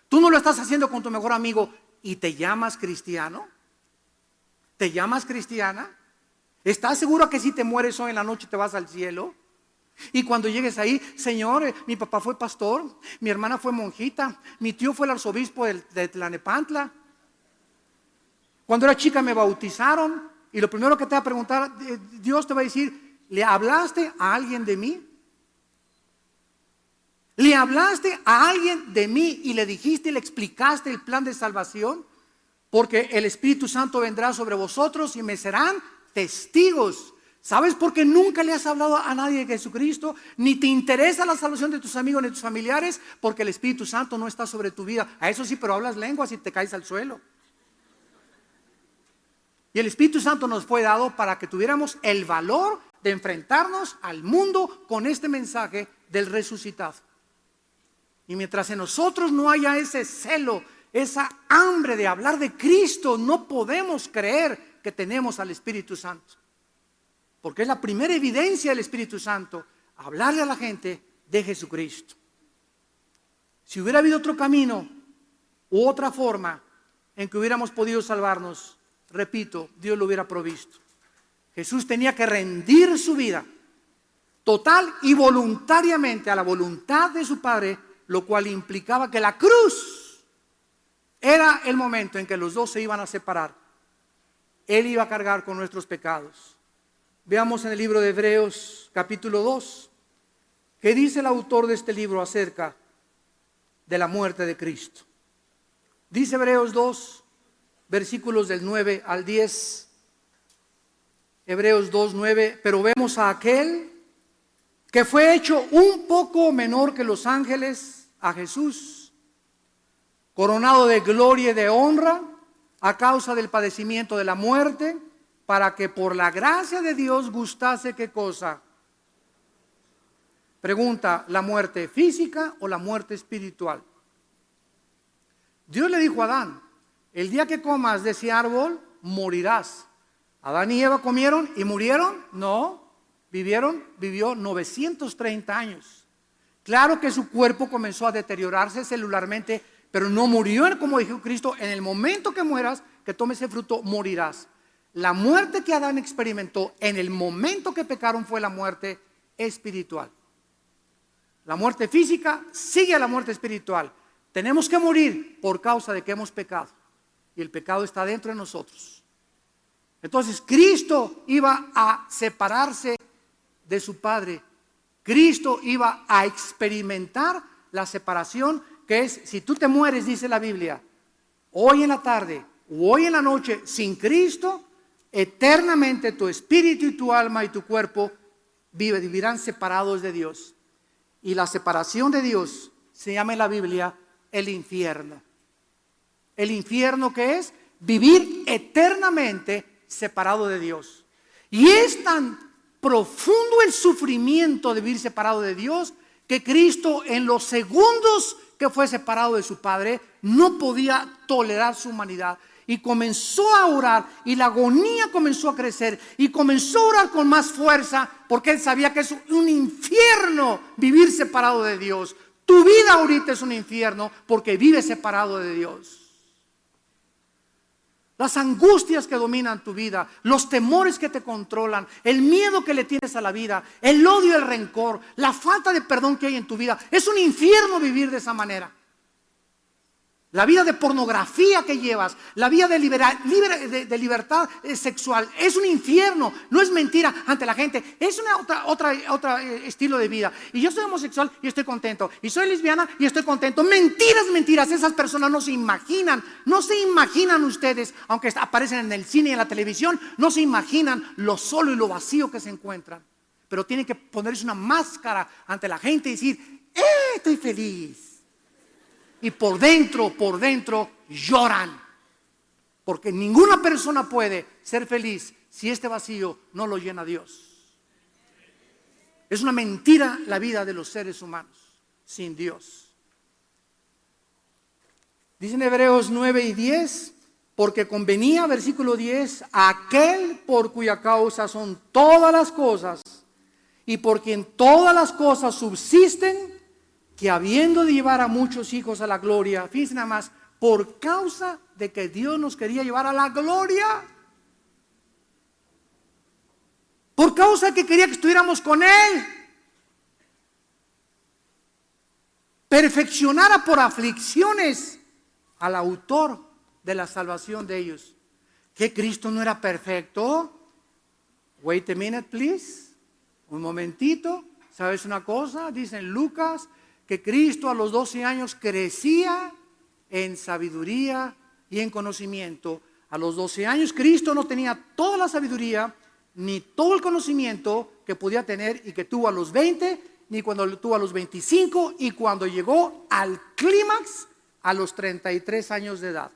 Tú no lo estás haciendo con tu mejor amigo. ¿Y te llamas cristiano? ¿Te llamas cristiana? ¿Estás seguro que si te mueres hoy en la noche te vas al cielo? Y cuando llegues ahí, Señor, mi papá fue pastor, mi hermana fue monjita, mi tío fue el arzobispo de Tlanepantla. Cuando era chica me bautizaron y lo primero que te va a preguntar, Dios te va a decir, ¿le hablaste a alguien de mí? ¿Le hablaste a alguien de mí y le dijiste y le explicaste el plan de salvación? Porque el Espíritu Santo vendrá sobre vosotros y me serán testigos. ¿Sabes por qué nunca le has hablado a nadie de Jesucristo? Ni te interesa la salvación de tus amigos ni de tus familiares, porque el Espíritu Santo no está sobre tu vida. A eso sí, pero hablas lenguas y te caes al suelo. Y el Espíritu Santo nos fue dado para que tuviéramos el valor de enfrentarnos al mundo con este mensaje del resucitado. Y mientras en nosotros no haya ese celo, esa hambre de hablar de Cristo, no podemos creer que tenemos al Espíritu Santo. Porque es la primera evidencia del Espíritu Santo, hablarle a la gente de Jesucristo. Si hubiera habido otro camino u otra forma en que hubiéramos podido salvarnos, repito, Dios lo hubiera provisto. Jesús tenía que rendir su vida total y voluntariamente a la voluntad de su Padre, lo cual implicaba que la cruz era el momento en que los dos se iban a separar. Él iba a cargar con nuestros pecados. Veamos en el libro de Hebreos capítulo 2, ¿qué dice el autor de este libro acerca de la muerte de Cristo? Dice Hebreos 2, versículos del 9 al 10. Hebreos 2, 9, pero vemos a aquel que fue hecho un poco menor que los ángeles, a Jesús, coronado de gloria y de honra a causa del padecimiento de la muerte, para que por la gracia de Dios gustase, ¿qué cosa? Pregunta, ¿la muerte física o la muerte espiritual? Dios le dijo a Adán, el día que comas de ese árbol, morirás. Adán y Eva comieron y murieron, no. Vivió 930 años. Claro que su cuerpo comenzó a deteriorarse celularmente, pero no murió, como dijo Cristo, en el momento que mueras, que tomes ese fruto, morirás. La muerte que Adán experimentó en el momento que pecaron fue la muerte espiritual. La muerte física sigue a la muerte espiritual. Tenemos que morir por causa de que hemos pecado. Y el pecado está dentro de nosotros. Entonces Cristo iba a separarse de su Padre. Cristo iba a experimentar la separación, que es, si tú te mueres, dice la Biblia, hoy en la tarde o hoy en la noche sin Cristo, eternamente tu espíritu y tu alma y tu cuerpo vivirán separados de Dios. Y la separación de Dios se llama en la Biblia el infierno. El infierno, que es vivir eternamente separado de Dios. Y es tan profundo el sufrimiento de vivir separado de Dios, que Cristo, en los segundos que fue separado de su Padre, no podía tolerar su humanidad y comenzó a orar, y la agonía comenzó a crecer y comenzó a orar con más fuerza, porque él sabía que es un infierno vivir separado de Dios. Tu vida ahorita es un infierno porque vives separado de Dios. las angustias que dominan tu vida, los temores que te controlan, el miedo que le tienes a la vida, el odio, el rencor, la falta de perdón que hay en tu vida. Es un infierno vivir de esa manera. La vida de pornografía que llevas, la vida de libertad sexual, es un infierno. No es mentira ante la gente, es otra estilo de vida. Y yo soy homosexual y estoy contento, y soy lesbiana y estoy contento. Mentiras, mentiras. Esas personas no se imaginan ustedes, aunque aparecen en el cine y en la televisión, no se imaginan lo solo y lo vacío que se encuentran. Pero tienen que ponerse una máscara ante la gente y decir, estoy feliz. Y por dentro lloran. Porque ninguna persona puede ser feliz si este vacío no lo llena Dios. Es una mentira la vida de los seres humanos sin Dios. Dicen Hebreos 9 y 10, porque convenía, versículo 10, a aquel por cuya causa son todas las cosas y por quien todas las cosas subsisten, que habiendo de llevar a muchos hijos a la gloria, fíjense nada más, por causa de que Dios nos quería llevar a la gloria, por causa de que quería que estuviéramos con Él, perfeccionara por aflicciones al autor de la salvación de ellos. ¿Que Cristo no era perfecto? Wait a minute, please. Un momentito. ¿Sabes una cosa? Dice en Lucas que Cristo a los 12 años crecía en sabiduría y en conocimiento. A los 12 años Cristo no tenía toda la sabiduría ni todo el conocimiento que podía tener y que tuvo a los 20, ni cuando lo tuvo a los 25 y cuando llegó al clímax a los 33 años de edad.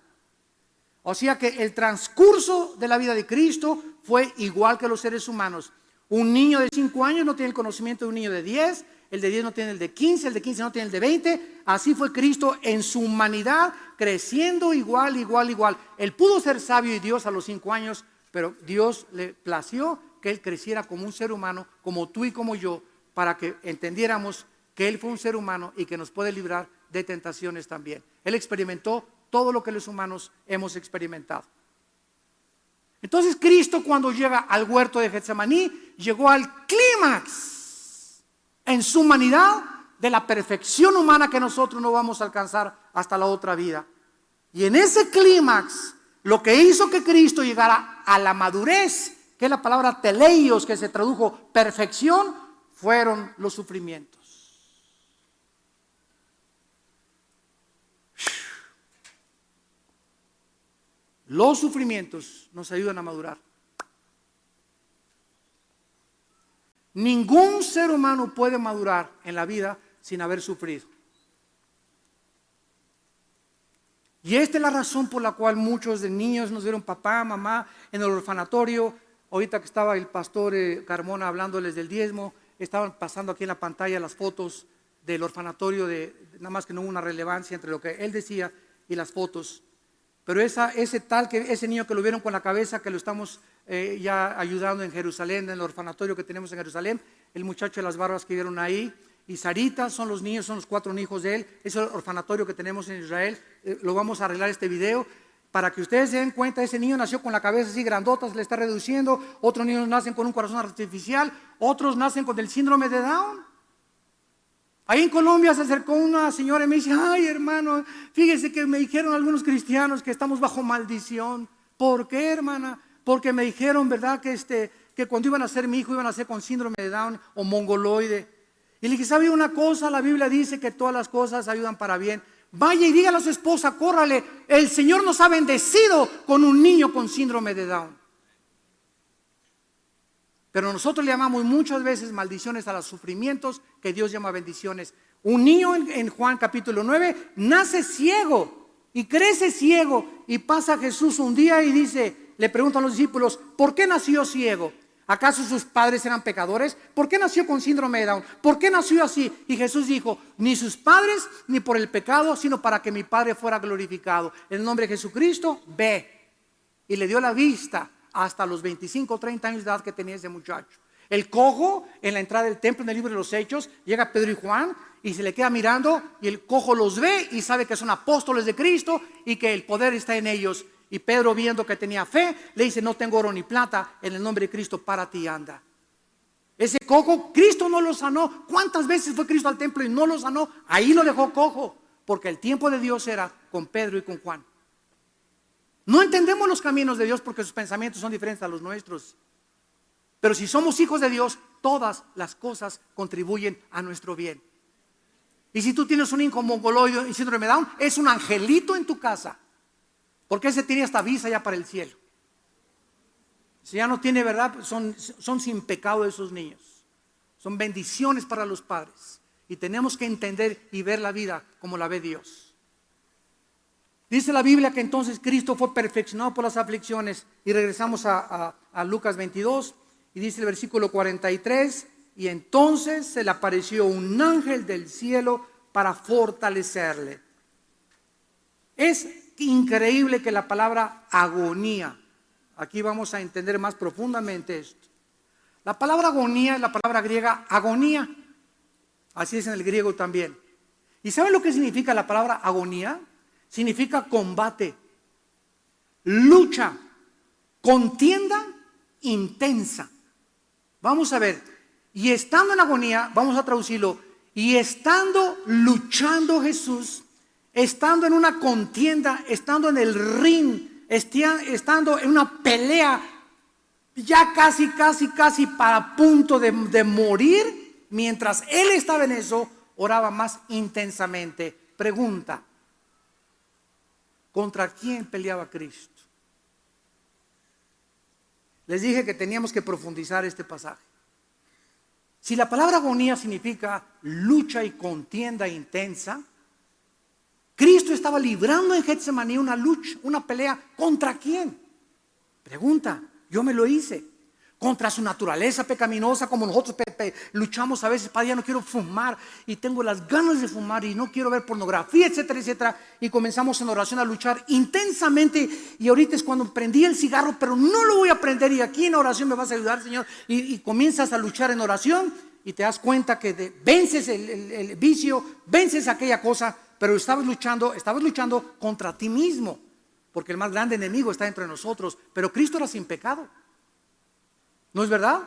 O sea que el transcurso de la vida de Cristo fue igual que los seres humanos. Un niño de 5 años no tiene el conocimiento de un niño de 10, el de 10 no tiene el de 15, el de 15 no tiene el de 20. Así fue Cristo en su humanidad, creciendo igual. Él pudo ser sabio y Dios a los 5 años, pero Dios le plació que Él creciera como un ser humano, como tú y como yo, para que entendiéramos que Él fue un ser humano y que nos puede librar de tentaciones también. Él experimentó todo lo que los humanos hemos experimentado. Entonces Cristo, cuando llega al huerto de Getsemaní, llegó al clímax en su humanidad de la perfección humana que nosotros no vamos a alcanzar hasta la otra vida. Y en ese clímax, lo que hizo que Cristo llegara a la madurez, que es la palabra teleios, que se tradujo perfección, fueron los sufrimientos. Los sufrimientos nos ayudan a madurar. Ningún ser humano puede madurar en la vida sin haber sufrido. Y esta es la razón por la cual muchos de niños nos vieron papá, mamá en el orfanatorio. Ahorita que estaba el pastor Carmona hablándoles del diezmo, estaban pasando aquí en la pantalla las fotos del orfanatorio, nada más que no hubo una relevancia entre lo que él decía y las fotos. Pero ese niño que lo vieron con la cabeza, que lo estamos ya ayudando en Jerusalén, en el orfanatorio que tenemos en Jerusalén, el muchacho de las barbas que vieron ahí, y Sarita, son los niños, son los 4 hijos de él, es el orfanatorio que tenemos en Israel. Lo vamos a arreglar este video para que ustedes se den cuenta. Ese niño nació con la cabeza así grandota, se le está reduciendo. Otros niños nacen con un corazón artificial, otros nacen con el síndrome de Down. Ahí en Colombia se acercó una señora y me dice, ay hermano, fíjese que me dijeron algunos cristianos que estamos bajo maldición. ¿Por qué, hermana? Porque me dijeron, ¿verdad? Que cuando iban a ser mi hijo iban a ser con síndrome de Down o mongoloide. Y le dije, ¿sabe una cosa? La Biblia dice que todas las cosas ayudan para bien. Vaya y dígale a su esposa, córrale, el Señor nos ha bendecido con un niño con síndrome de Down. Pero nosotros le llamamos muchas veces maldiciones a los sufrimientos que Dios llama bendiciones. Un niño en Juan capítulo 9 nace ciego y crece ciego, y pasa Jesús un día y dice, le preguntan a los discípulos, ¿por qué nació ciego? ¿Acaso sus padres eran pecadores? ¿Por qué nació con síndrome de Down? ¿Por qué nació así? Y Jesús dijo, ni sus padres ni por el pecado, sino para que mi Padre fuera glorificado. En el nombre de Jesucristo, ve. Y le dio la vista hasta los 25 o 30 años de edad que tenía ese muchacho. El cojo, en la entrada del templo, en el libro de los Hechos, llega Pedro y Juan y se le queda mirando, y el cojo los ve y sabe que son apóstoles de Cristo y que el poder está en ellos. Y Pedro, viendo que tenía fe, le dice: no tengo oro ni plata, en el nombre de Cristo párate y anda. Ese cojo, Cristo no lo sanó. ¿Cuántas veces fue Cristo al templo y no lo sanó? Ahí lo dejó cojo, porque el tiempo de Dios era con Pedro y con Juan. No entendemos los caminos de Dios porque sus pensamientos son diferentes a los nuestros. Pero si somos hijos de Dios, todas las cosas contribuyen a nuestro bien. Y si tú tienes un hijo mongoloide y síndrome de Down, es un angelito en tu casa, porque ese tiene hasta visa ya para el cielo. Si ya no tiene, verdad, son sin pecado esos niños. Son bendiciones para los padres. Y tenemos que entender y ver la vida como la ve Dios. Dice la Biblia que entonces Cristo fue perfeccionado por las aflicciones. Y regresamos a Lucas 22. Y dice el versículo 43. Y entonces se le apareció un ángel del cielo para fortalecerle. Es increíble que la palabra agonía, aquí vamos a entender más profundamente esto. La palabra agonía es la palabra griega agonía. Así es en el griego también. ¿Y saben lo que significa la palabra agonía? Significa combate, lucha, contienda intensa. Vamos a ver. Y estando en agonía, vamos a traducirlo, y estando luchando Jesús, estando en una contienda, estando en el ring, estando en una pelea, ya casi para punto de morir, mientras él estaba en eso, oraba más intensamente. Pregunta: ¿contra quién peleaba Cristo? Les dije que teníamos que profundizar este pasaje. Si la palabra agonía significa lucha y contienda intensa, Cristo estaba librando en Getsemaní una lucha, una pelea. ¿Contra quién? Pregunta, yo me lo hice. Contra su naturaleza pecaminosa, como nosotros luchamos a veces. Padre, ya no quiero fumar y tengo las ganas de fumar y no quiero ver pornografía, etcétera, etcétera. Y comenzamos en oración a luchar intensamente. Y ahorita es cuando prendí el cigarro, pero no lo voy a prender. Y aquí en oración me vas a ayudar, Señor. Y comienzas a luchar en oración y te das cuenta que vences el vicio, vences aquella cosa, pero estabas luchando contra ti mismo, porque el más grande enemigo está entre nosotros. Pero Cristo era sin pecado. ¿No es verdad?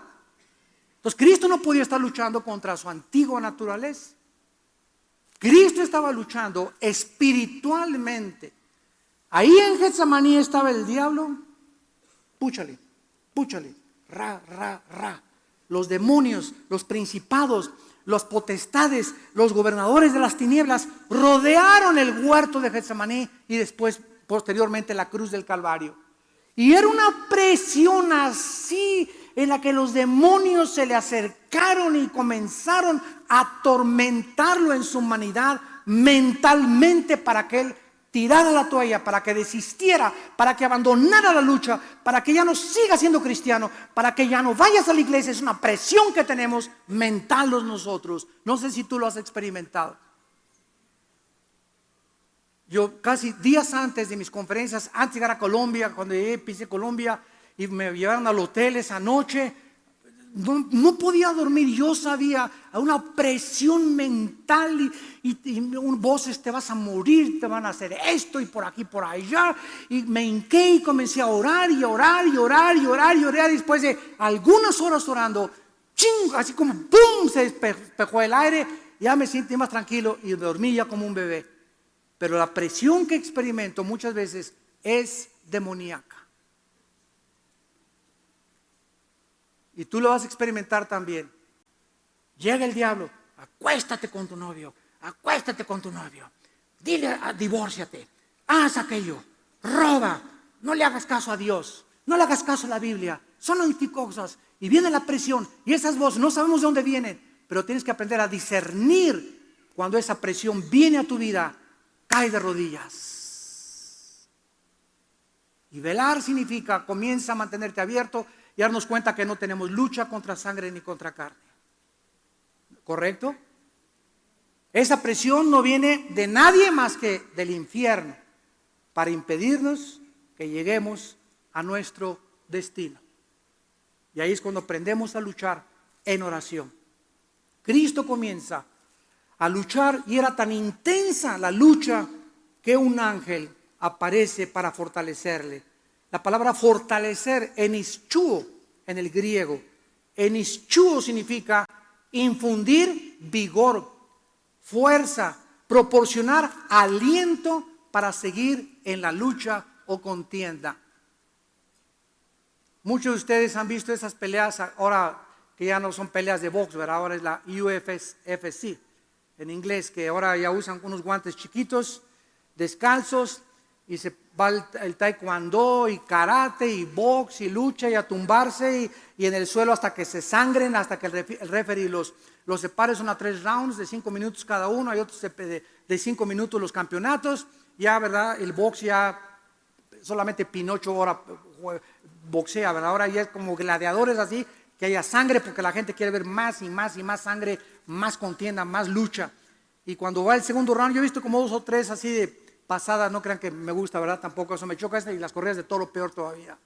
Entonces Cristo no podía estar luchando contra su antigua naturaleza. Cristo estaba luchando espiritualmente. Ahí en Getsemaní estaba el diablo. Púchale, ra. Los demonios, los principados, las potestades, los gobernadores de las tinieblas rodearon el huerto de Getsemaní y después, posteriormente, la cruz del Calvario. Y era una presión así en la que los demonios se le acercaron y comenzaron a atormentarlo en su humanidad mentalmente, para que él tirara la toalla, para que desistiera, para que abandonara la lucha, para que ya no siga siendo cristiano, para que ya no vayas a la iglesia. Es una presión que tenemos mental nosotros. No sé si tú lo has experimentado. Yo casi días antes de mis conferencias, antes de llegar a Colombia, cuando llegué, pisé Colombia y me llevaron al hotel esa noche, no podía dormir. Yo sabía una presión mental y voces: te vas a morir, te van a hacer esto y por aquí, por allá. Y me hinqué y comencé a orar y orar. Después de algunas horas orando, ¡ching!, así como ¡pum!, se despejó el aire. Ya me sentí más tranquilo y dormí ya como un bebé. Pero la presión que experimento muchas veces es demoníaca. Y tú lo vas a experimentar también. Llega el diablo: acuéstate con tu novio, dile, divórciate, haz aquello, roba, no le hagas caso a Dios, no le hagas caso a la Biblia, son anticosas. Y viene la presión y esas voces no sabemos de dónde vienen, pero tienes que aprender a discernir cuando esa presión viene a tu vida. Cae de rodillas. Y velar significa: comienza a mantenerte abierto y darnos cuenta que no tenemos lucha contra sangre ni contra carne. ¿Correcto? Esa presión no viene de nadie más que del infierno, para impedirnos que lleguemos a nuestro destino. Y ahí es cuando aprendemos a luchar en oración. Cristo comienza a luchar y era tan intensa la lucha que un ángel aparece para fortalecerle. La palabra fortalecer, enischuo en el griego. Enischuo significa infundir vigor, fuerza, proporcionar aliento para seguir en la lucha o contienda. Muchos de ustedes han visto esas peleas ahora que ya no son peleas de box, ¿verdad? Ahora es la UFC en inglés, que ahora ya usan unos guantes chiquitos, descalzos, y se va el taekwondo y karate y box y lucha y a tumbarse y en el suelo hasta que se sangren, hasta que el referee los separe. Son a 3 rounds de 5 minutos cada uno. Hay otros de 5 minutos los campeonatos. Ya, ¿verdad? El box ya solamente Pinocho ahora boxea, ¿verdad? Ahora ya es como gladiadores así, que haya sangre porque la gente quiere ver más y más y más sangre, más contienda, más lucha. Y cuando va el segundo round, yo he visto como 2 o 3 así de pasadas, no crean que me gusta, ¿verdad? Tampoco eso me choca. Y las corridas de toro peor todavía.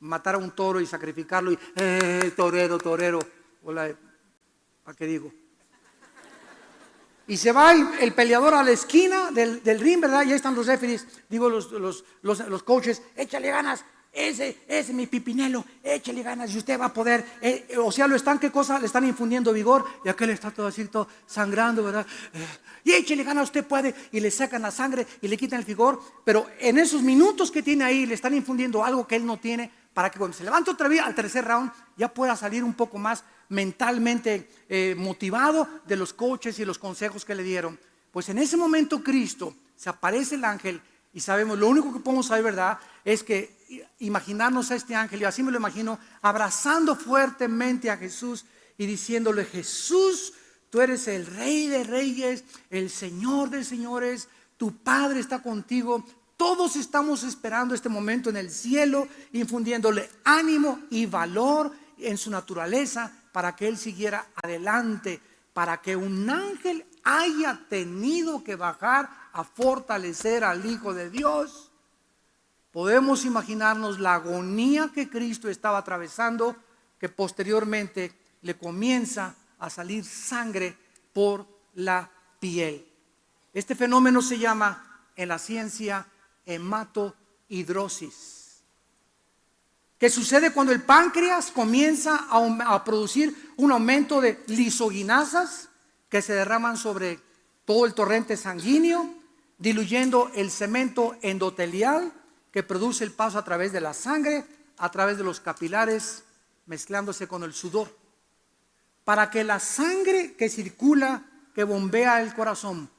Matar a un toro y sacrificarlo y torero, hola, ¿para qué digo? Y se va el peleador a la esquina del ring, ¿verdad? Y ahí están los referees, digo los coaches, échale ganas, ese es mi Pipinelo, échale ganas y usted va a poder. O sea, ¿qué cosa? Le están infundiendo vigor y aquel está todo así, todo sangrando, ¿verdad? Y échale ganas, usted puede, y le sacan la sangre y le quitan el vigor, pero en esos minutos que tiene ahí le están infundiendo algo que él no tiene, para que cuando se levante otra vez al tercer round ya pueda salir un poco más mentalmente motivado de los coaches y los consejos que le dieron. Pues en ese momento Cristo, se aparece el ángel y sabemos, lo único que podemos saber, ¿verdad? Es que imaginarnos a este ángel, y así me lo imagino, abrazando fuertemente a Jesús y diciéndole: Jesús, tú eres el Rey de Reyes, el Señor de Señores, tu Padre está contigo. Todos estamos esperando este momento en el cielo, infundiéndole ánimo y valor en su naturaleza para que él siguiera adelante, para que un ángel haya tenido que bajar a fortalecer al Hijo de Dios. Podemos imaginarnos la agonía que Cristo estaba atravesando, que posteriormente le comienza a salir sangre por la piel. Este fenómeno se llama en la ciencia hematohidrosis, que sucede cuando el páncreas comienza a producir un aumento de lisoginasas que se derraman sobre todo el torrente sanguíneo, diluyendo el cemento endotelial que produce el paso a través de la sangre, a través de los capilares, mezclándose con el sudor, para que la sangre que circula, que bombea el corazón,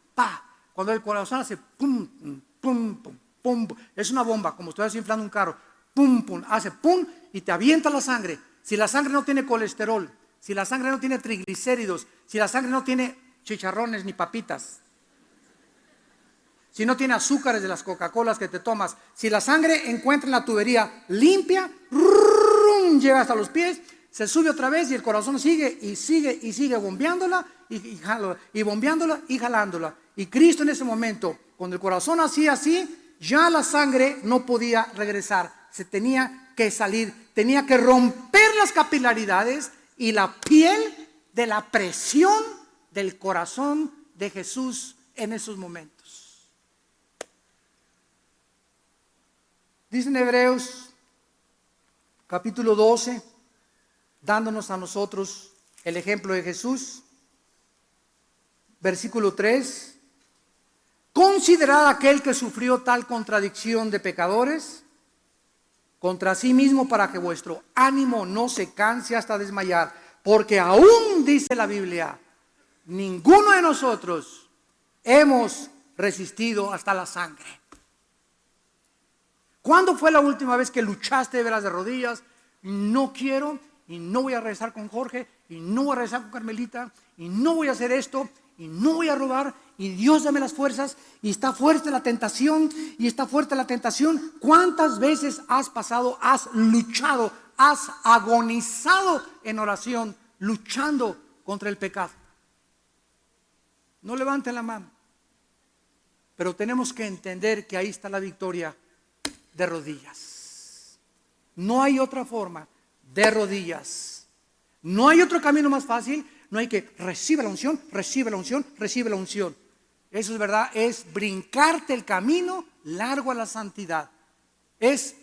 cuando el corazón hace pum, pum, pum, pum, es una bomba, como si estuvieras inflando un carro, pum, pum, hace pum y te avienta la sangre. Si la sangre no tiene colesterol, si la sangre no tiene triglicéridos, si la sangre no tiene chicharrones ni papitas, si no tiene azúcares de las Coca-Colas que te tomas, si la sangre encuentra en la tubería limpia, llega hasta los pies, se sube otra vez y el corazón sigue y sigue y sigue bombeándola y bombeándola y jalándola. Y Cristo en ese momento, cuando el corazón hacía así, ya la sangre no podía regresar, se tenía que salir, tenía que romper las capilaridades y la piel de la presión del corazón de Jesús en esos momentos. Dice en Hebreos capítulo 12, dándonos a nosotros el ejemplo de Jesús, versículo 3: considerad aquel que sufrió tal contradicción de pecadores contra sí mismo, para que vuestro ánimo no se canse hasta desmayar, porque aún, dice la Biblia, ninguno de nosotros hemos resistido hasta la sangre. ¿Cuándo fue la última vez que luchaste de veras de rodillas? No quiero, y no voy a regresar con Jorge, y no voy a regresar con Carmelita, y no voy a hacer esto, y no voy a robar, y Dios dame las fuerzas, y está fuerte la tentación, y está fuerte la tentación. ¿Cuántas veces has pasado, has luchado, has agonizado en oración, luchando contra el pecado? No levanten la mano, pero tenemos que entender que ahí está la victoria. De rodillas. No hay otra forma, de rodillas. No hay otro camino más fácil. No hay que recibe la unción, recibe la unción, recibe la unción. Eso es verdad, es brincarte el camino largo a la santidad. Es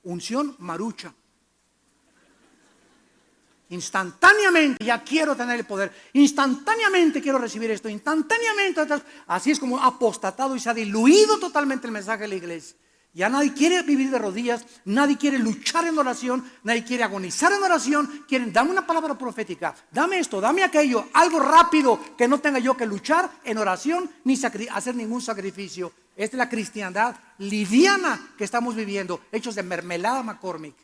unción marucha. Instantáneamente ya quiero tener el poder, instantáneamente quiero recibir esto, instantáneamente. Así es como ha apostatado y se ha diluido totalmente el mensaje de la iglesia. Ya nadie quiere vivir de rodillas, nadie quiere luchar en oración, nadie quiere agonizar en oración. Quieren, dame una palabra profética, dame esto, dame aquello, algo rápido que no tenga yo que luchar en oración ni hacer ningún sacrificio. Esta es la cristiandad liviana que estamos viviendo, hechos de mermelada McCormick.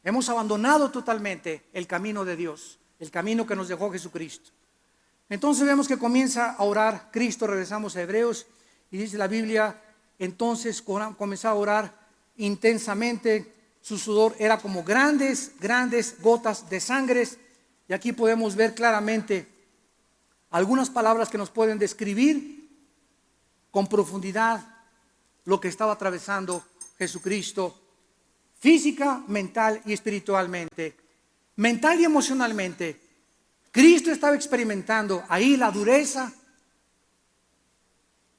Hemos abandonado totalmente el camino de Dios, el camino que nos dejó Jesucristo. Entonces vemos que comienza a orar Cristo. Regresamos a Hebreos y dice la Biblia, entonces comenzó a orar intensamente. Su sudor era como grandes gotas de sangre. Y aquí podemos ver claramente algunas palabras que nos pueden describir con profundidad lo que estaba atravesando Jesucristo. Física, mental y espiritualmente, mental y emocionalmente. Cristo estaba experimentando ahí la dureza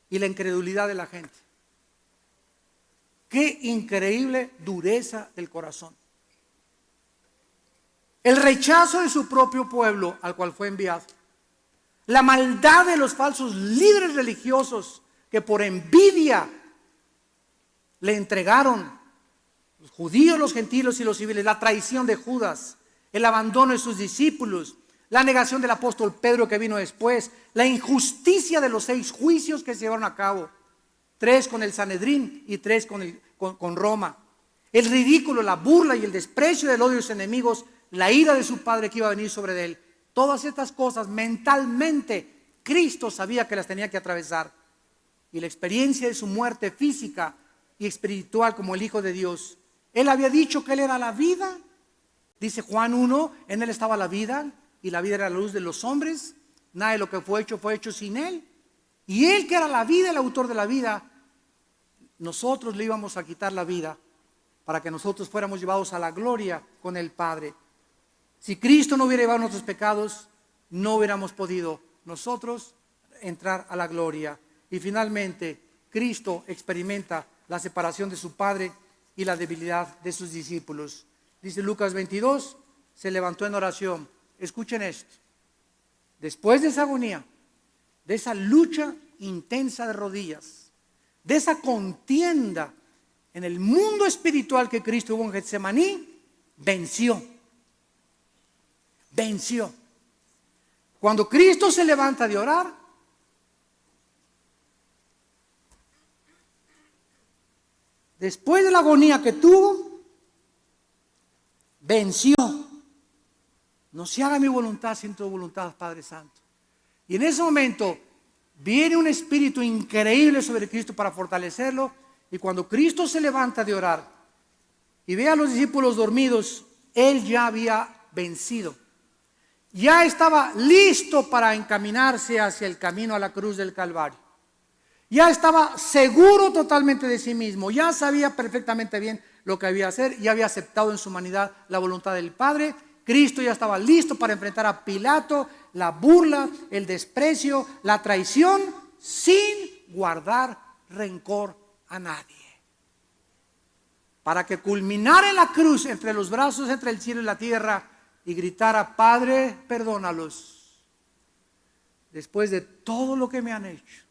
y la incredulidad de la gente. Qué increíble dureza del corazón. El rechazo de su propio pueblo al cual fue enviado. La maldad de los falsos líderes religiosos que por envidia le entregaron los judíos, los gentiles y los civiles, la traición de Judas, el abandono de sus discípulos, la negación del apóstol Pedro que vino después, la injusticia de los 6 juicios que se llevaron a cabo, 3 con el Sanedrín y 3 con Roma, el ridículo, la burla y el desprecio del odio de sus enemigos, la ira de su padre que iba a venir sobre él. Todas estas cosas mentalmente Cristo sabía que las tenía que atravesar, y la experiencia de su muerte física y espiritual como el Hijo de Dios. Él había dicho que Él era la vida. Dice Juan 1, en Él estaba la vida y la vida era la luz de los hombres. Nada de lo que fue hecho sin Él. Y Él que era la vida, el autor de la vida, nosotros le íbamos a quitar la vida para que nosotros fuéramos llevados a la gloria con el Padre. Si Cristo no hubiera llevado nuestros pecados, no hubiéramos podido nosotros entrar a la gloria. Y finalmente, Cristo experimenta la separación de su Padre y la debilidad de sus discípulos. Dice Lucas 22, se levantó en oración. Escuchen esto. Después de esa agonía, de esa lucha intensa de rodillas, de esa contienda en el mundo espiritual que Cristo hubo en Getsemaní, venció. Cuando Cristo se levanta de orar, después de la agonía que tuvo, venció. No se haga mi voluntad sino tu voluntad, Padre Santo. Y en ese momento viene un espíritu increíble sobre Cristo para fortalecerlo. Y cuando Cristo se levanta de orar y ve a los discípulos dormidos, Él ya había vencido. Ya estaba listo para encaminarse hacia el camino a la cruz del Calvario. Ya estaba seguro totalmente de sí mismo. Ya sabía perfectamente bien lo que había de hacer. Ya había aceptado en su humanidad la voluntad del Padre. Cristo ya estaba listo para enfrentar a Pilato, la burla, el desprecio, la traición, sin guardar rencor a nadie. Para que culminara en la cruz, entre los brazos, entre el cielo y la tierra, y gritara: Padre, perdónalos. Después de todo lo que me han hecho,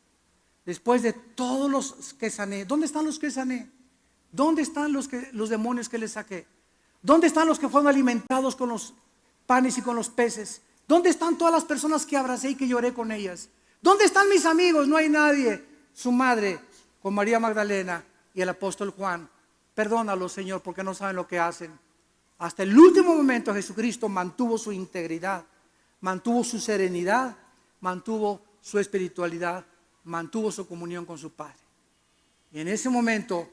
después de todos los que sané. ¿Dónde están los que sané? ¿Dónde están los demonios que les saqué? ¿Dónde están los que fueron alimentados con los panes y con los peces? ¿Dónde están todas las personas que abracé y que lloré con ellas? ¿Dónde están mis amigos? No hay nadie. Su madre, con María Magdalena y el apóstol Juan. Perdónalos, Señor, porque no saben lo que hacen. Hasta el último momento Jesucristo mantuvo su integridad, mantuvo su serenidad, mantuvo su espiritualidad, mantuvo su comunión con su Padre. Y en ese momento,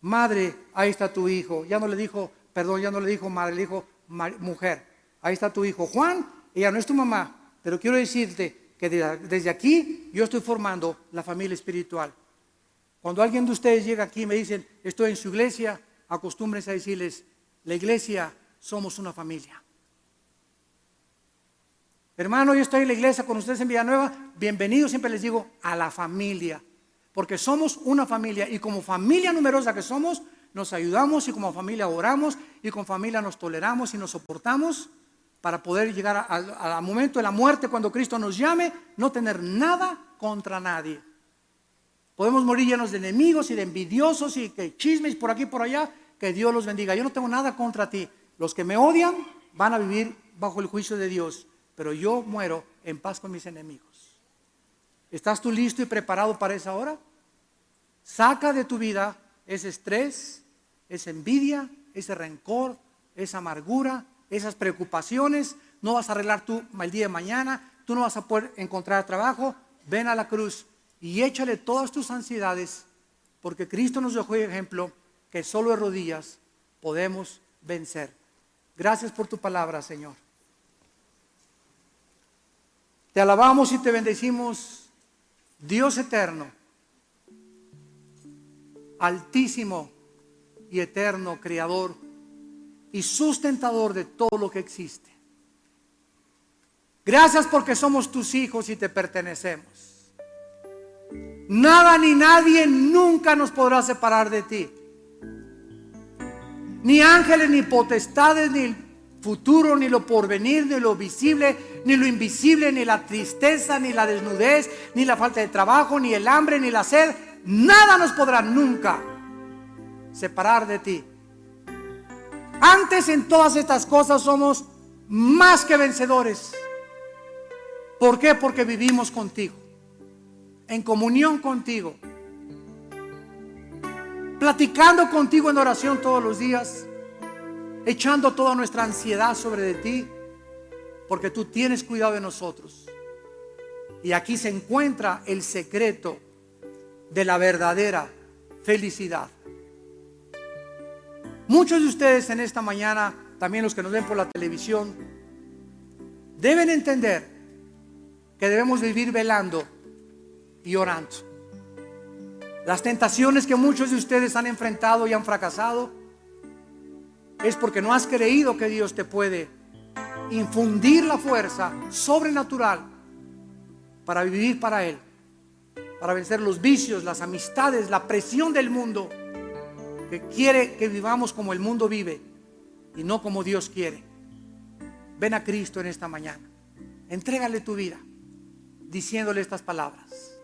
madre, ahí está tu hijo. Ya no le dijo, ya no le dijo madre, le dijo mujer. Ahí está tu hijo. Juan, ella no es tu mamá, pero quiero decirte que desde aquí yo estoy formando la familia espiritual. Cuando alguien de ustedes llega aquí y me dicen, estoy en su iglesia, acostúmbrense a decirles, la iglesia somos una familia. Hermano, yo estoy en la iglesia con ustedes en Villanueva. Bienvenidos, siempre les digo, a la familia. Porque somos una familia y como familia numerosa que somos, nos ayudamos y como familia oramos y como familia nos toleramos y nos soportamos para poder llegar al momento de la muerte cuando Cristo nos llame, no tener nada contra nadie. Podemos morir llenos de enemigos y de envidiosos y que chismes por aquí y por allá, que Dios los bendiga. Yo no tengo nada contra ti. Los que me odian van a vivir bajo el juicio de Dios, pero yo muero en paz con mis enemigos. ¿Estás tú listo y preparado para esa hora? Saca de tu vida ese estrés, esa envidia, ese rencor, esa amargura, esas preocupaciones. No vas a arreglar tú el día de mañana, tú no vas a poder encontrar trabajo. Ven a la cruz y échale todas tus ansiedades, porque Cristo nos dejó el ejemplo que solo de rodillas podemos vencer. Gracias por tu palabra, Señor. Te alabamos y te bendecimos, Dios eterno, altísimo y eterno, creador y sustentador de todo lo que existe. Gracias porque somos tus hijos y te pertenecemos. Nada ni nadie nunca nos podrá separar de ti. Ni ángeles, ni potestades, ni el futuro, ni lo porvenir, ni lo visible, ni lo invisible, ni la tristeza, ni la desnudez, ni la falta de trabajo, ni el hambre, ni la sed. Nada nos podrá nunca separar de ti. Antes en todas estas cosas somos más que vencedores. ¿Por qué? Porque vivimos contigo, en comunión contigo, platicando contigo en oración todos los días, echando toda nuestra ansiedad sobre de ti, porque tú tienes cuidado de nosotros. Y aquí se encuentra el secreto de la verdadera felicidad. Muchos de ustedes en esta mañana, también los que nos ven por la televisión, deben entender que debemos vivir velando y orando. Las tentaciones que muchos de ustedes han enfrentado y han fracasado es porque no has creído que Dios te puede infundir la fuerza sobrenatural para vivir para Él, para vencer los vicios, las amistades, la presión del mundo que quiere que vivamos como el mundo vive y no como Dios quiere. Ven a Cristo en esta mañana, entrégale tu vida diciéndole estas palabras: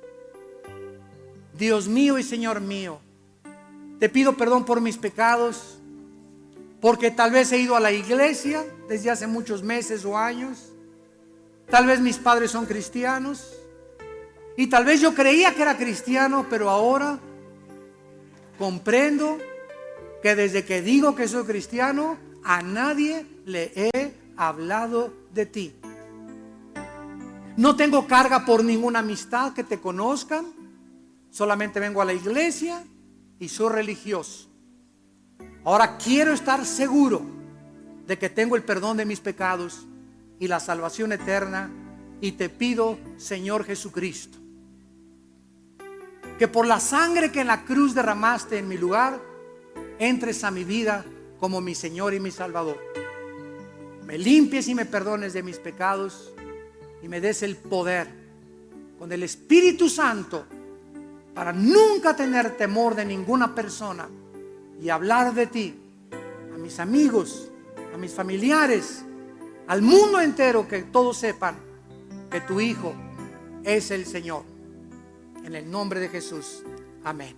Dios mío y Señor mío, te pido perdón por mis pecados, porque tal vez he ido a la iglesia desde hace muchos meses o años. Tal vez mis padres son cristianos y tal vez yo creía que era cristiano, pero ahora comprendo que desde que digo que soy cristiano, a nadie le he hablado de ti. No tengo carga por ninguna amistad que te conozcan. Solamente vengo a la iglesia y soy religioso. Ahora quiero estar seguro de que tengo el perdón de mis pecados y la salvación eterna. Y te pido, Señor Jesucristo, que por la sangre que en la cruz derramaste en mi lugar, entres a mi vida como mi Señor y mi Salvador. Me limpies y me perdones de mis pecados y me des el poder con el Espíritu Santo para nunca tener temor de ninguna persona y hablar de ti a mis amigos, a mis familiares, al mundo entero, que todos sepan que tu Hijo es el Señor. En el nombre de Jesús. Amén.